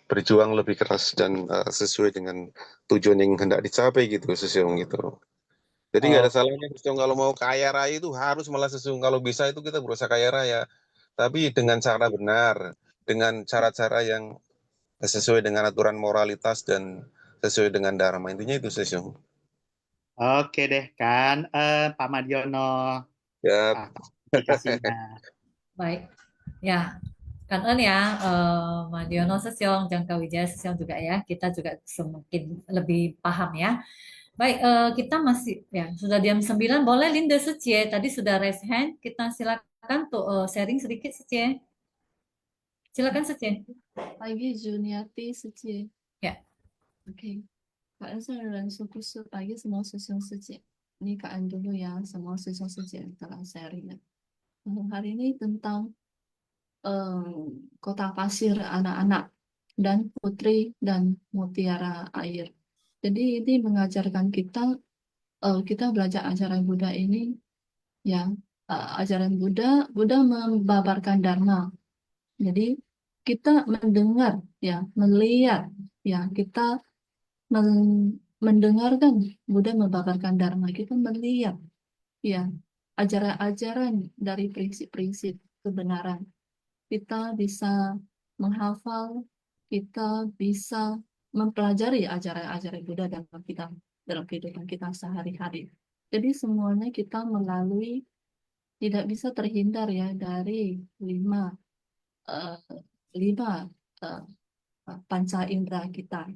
berjuang lebih keras dan sesuai dengan tujuan yang hendak dicapai gitu, Sesiong gitu. Jadi nggak ada salahnya Sesiong kalau mau kaya raya itu harus malah Sesiong, kalau bisa itu kita berusaha kaya raya, tapi dengan cara benar, dengan cara-cara yang sesuai dengan aturan moralitas dan sesuai dengan dharma. Intinya itu Sesiong. Oke deh kan, Pak Madiono, Ya. aplikasinya. Baik, ya kan ya Madiono Sesiong, Jangka Wijaya Sesiong juga ya. Kita juga semakin lebih paham ya. Baik, kita masih ya sudah jam 9. Boleh Linda Secie, tadi sudah raise hand. Kita silakan tuh sharing sedikit Secie. Silakan Secie. Pagi Juniati Secie. Ya. Oke. Kak Elsa dan Sukusu pagi semua sesung Secie. Ini Kak An dulu ya, semua sesung Secie telah sharing. Hari ini tentang kota pasir anak-anak dan putri dan mutiara air. Jadi ini mengajarkan kita kita belajar ajaran Buddha ini ya, ajaran Buddha membabarkan dharma. Jadi kita mendengar ya, melihat ya, kita mendengarkan Buddha membabarkan dharma, kita melihat ya ajaran-ajaran dari prinsip-prinsip kebenaran. Kita bisa menghafal, kita bisa mempelajari ajaran-ajaran Buddha dalam kita dalam kehidupan kita sehari-hari. Jadi semuanya kita melalui, tidak bisa terhindar ya dari lima panca indera kita.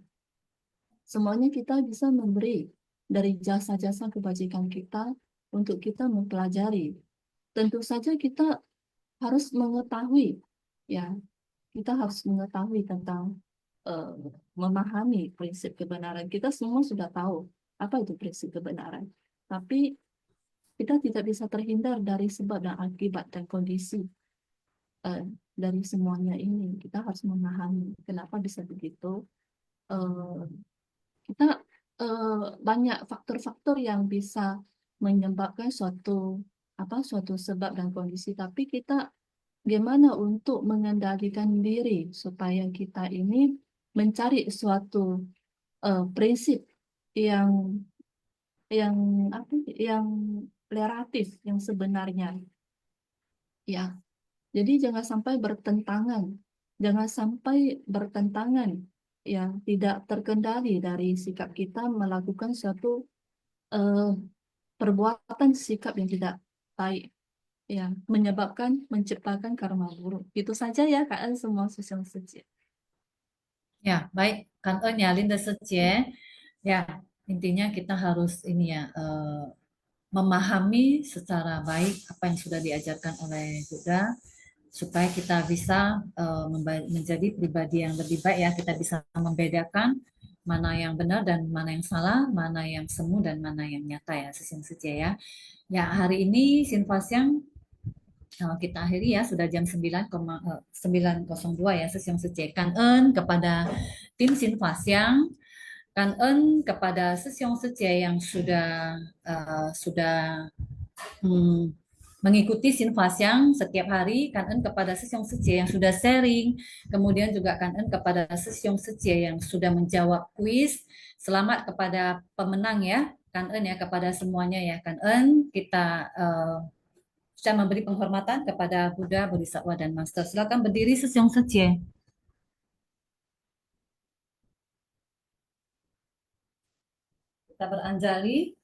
Semuanya kita bisa memberi dari jasa-jasa kebajikan kita untuk kita mempelajari. Tentu saja kita harus mengetahui, ya, kita harus mengetahui tentang memahami prinsip kebenaran. Kita semua sudah tahu apa itu prinsip kebenaran, tapi kita tidak bisa terhindar dari sebab dan akibat dan kondisi dari semuanya ini. Kita harus memahami kenapa bisa begitu. Kita banyak faktor-faktor yang bisa menyebabkan suatu sebab dan kondisi, tapi kita gimana untuk mengendalikan diri supaya kita ini mencari suatu prinsip yang relatif, yang sebenarnya, ya. Jadi jangan sampai bertentangan, ya, tidak terkendali dari sikap kita melakukan suatu perbuatan sikap yang tidak baik, ya, menciptakan karma buruk. Itu saja ya, Kak En, semua sesiong sejie. Ya, baik. Kan ơn ya Linda Sejie. Ya, intinya kita harus ini ya, memahami secara baik apa yang sudah diajarkan oleh Buddha, supaya kita bisa menjadi pribadi yang lebih baik ya. Kita bisa membedakan mana yang benar dan mana yang salah, mana yang semu dan mana yang nyata ya, sesiong sejie ya. Ya, hari ini Sinfasyang kita akhiri ya, sudah jam 9.02 ya, sesiong sejie. Kan ơn kepada tim Sinfasyang, kan ơn kepada sesiong sejie yang sudah mengikuti Sinfasyang setiap hari, kan ơn kepada sesiong sejie yang sudah sharing, kemudian juga kan ơn kepada sesiong sejie yang sudah menjawab kuis. Selamat kepada pemenang ya, kan ơn ya kepada semuanya ya, kan ơn. Kita saya memberi penghormatan kepada Buddha, Bodhisattva dan Master. Silakan berdiri sesiong sejie. Kita beranjali.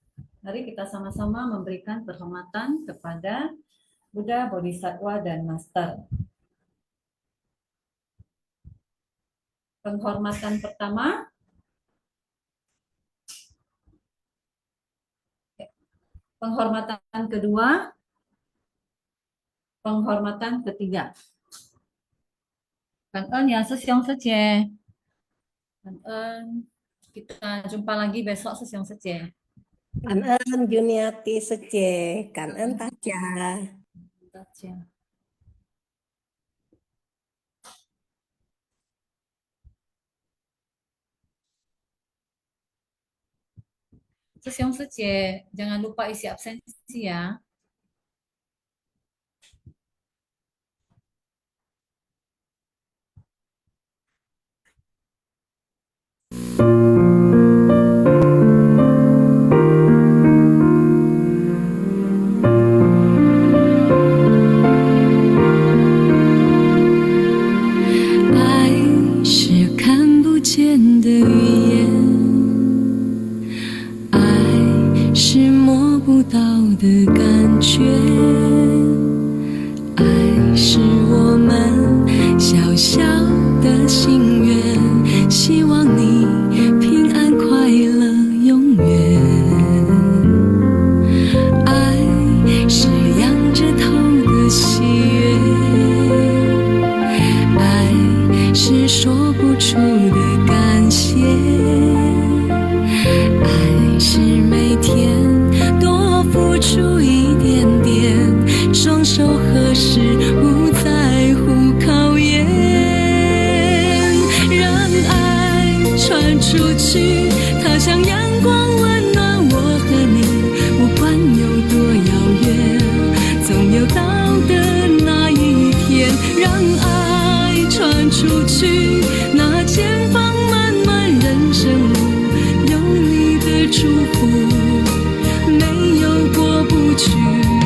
Mari kita sama-sama memberikan penghormatan kepada Buddha, Bodhisattva, dan Master. Penghormatan pertama. Penghormatan kedua. Penghormatan ketiga. Kan ơn ya sesiong sejie. Kan ơn. Kita jumpa lagi besok sesiong sejie. Kan ơn Juniati Sejie, kan ơn Tacha. Sesiong sejie, jangan lupa isi absensi ya.祝福，没有过不去。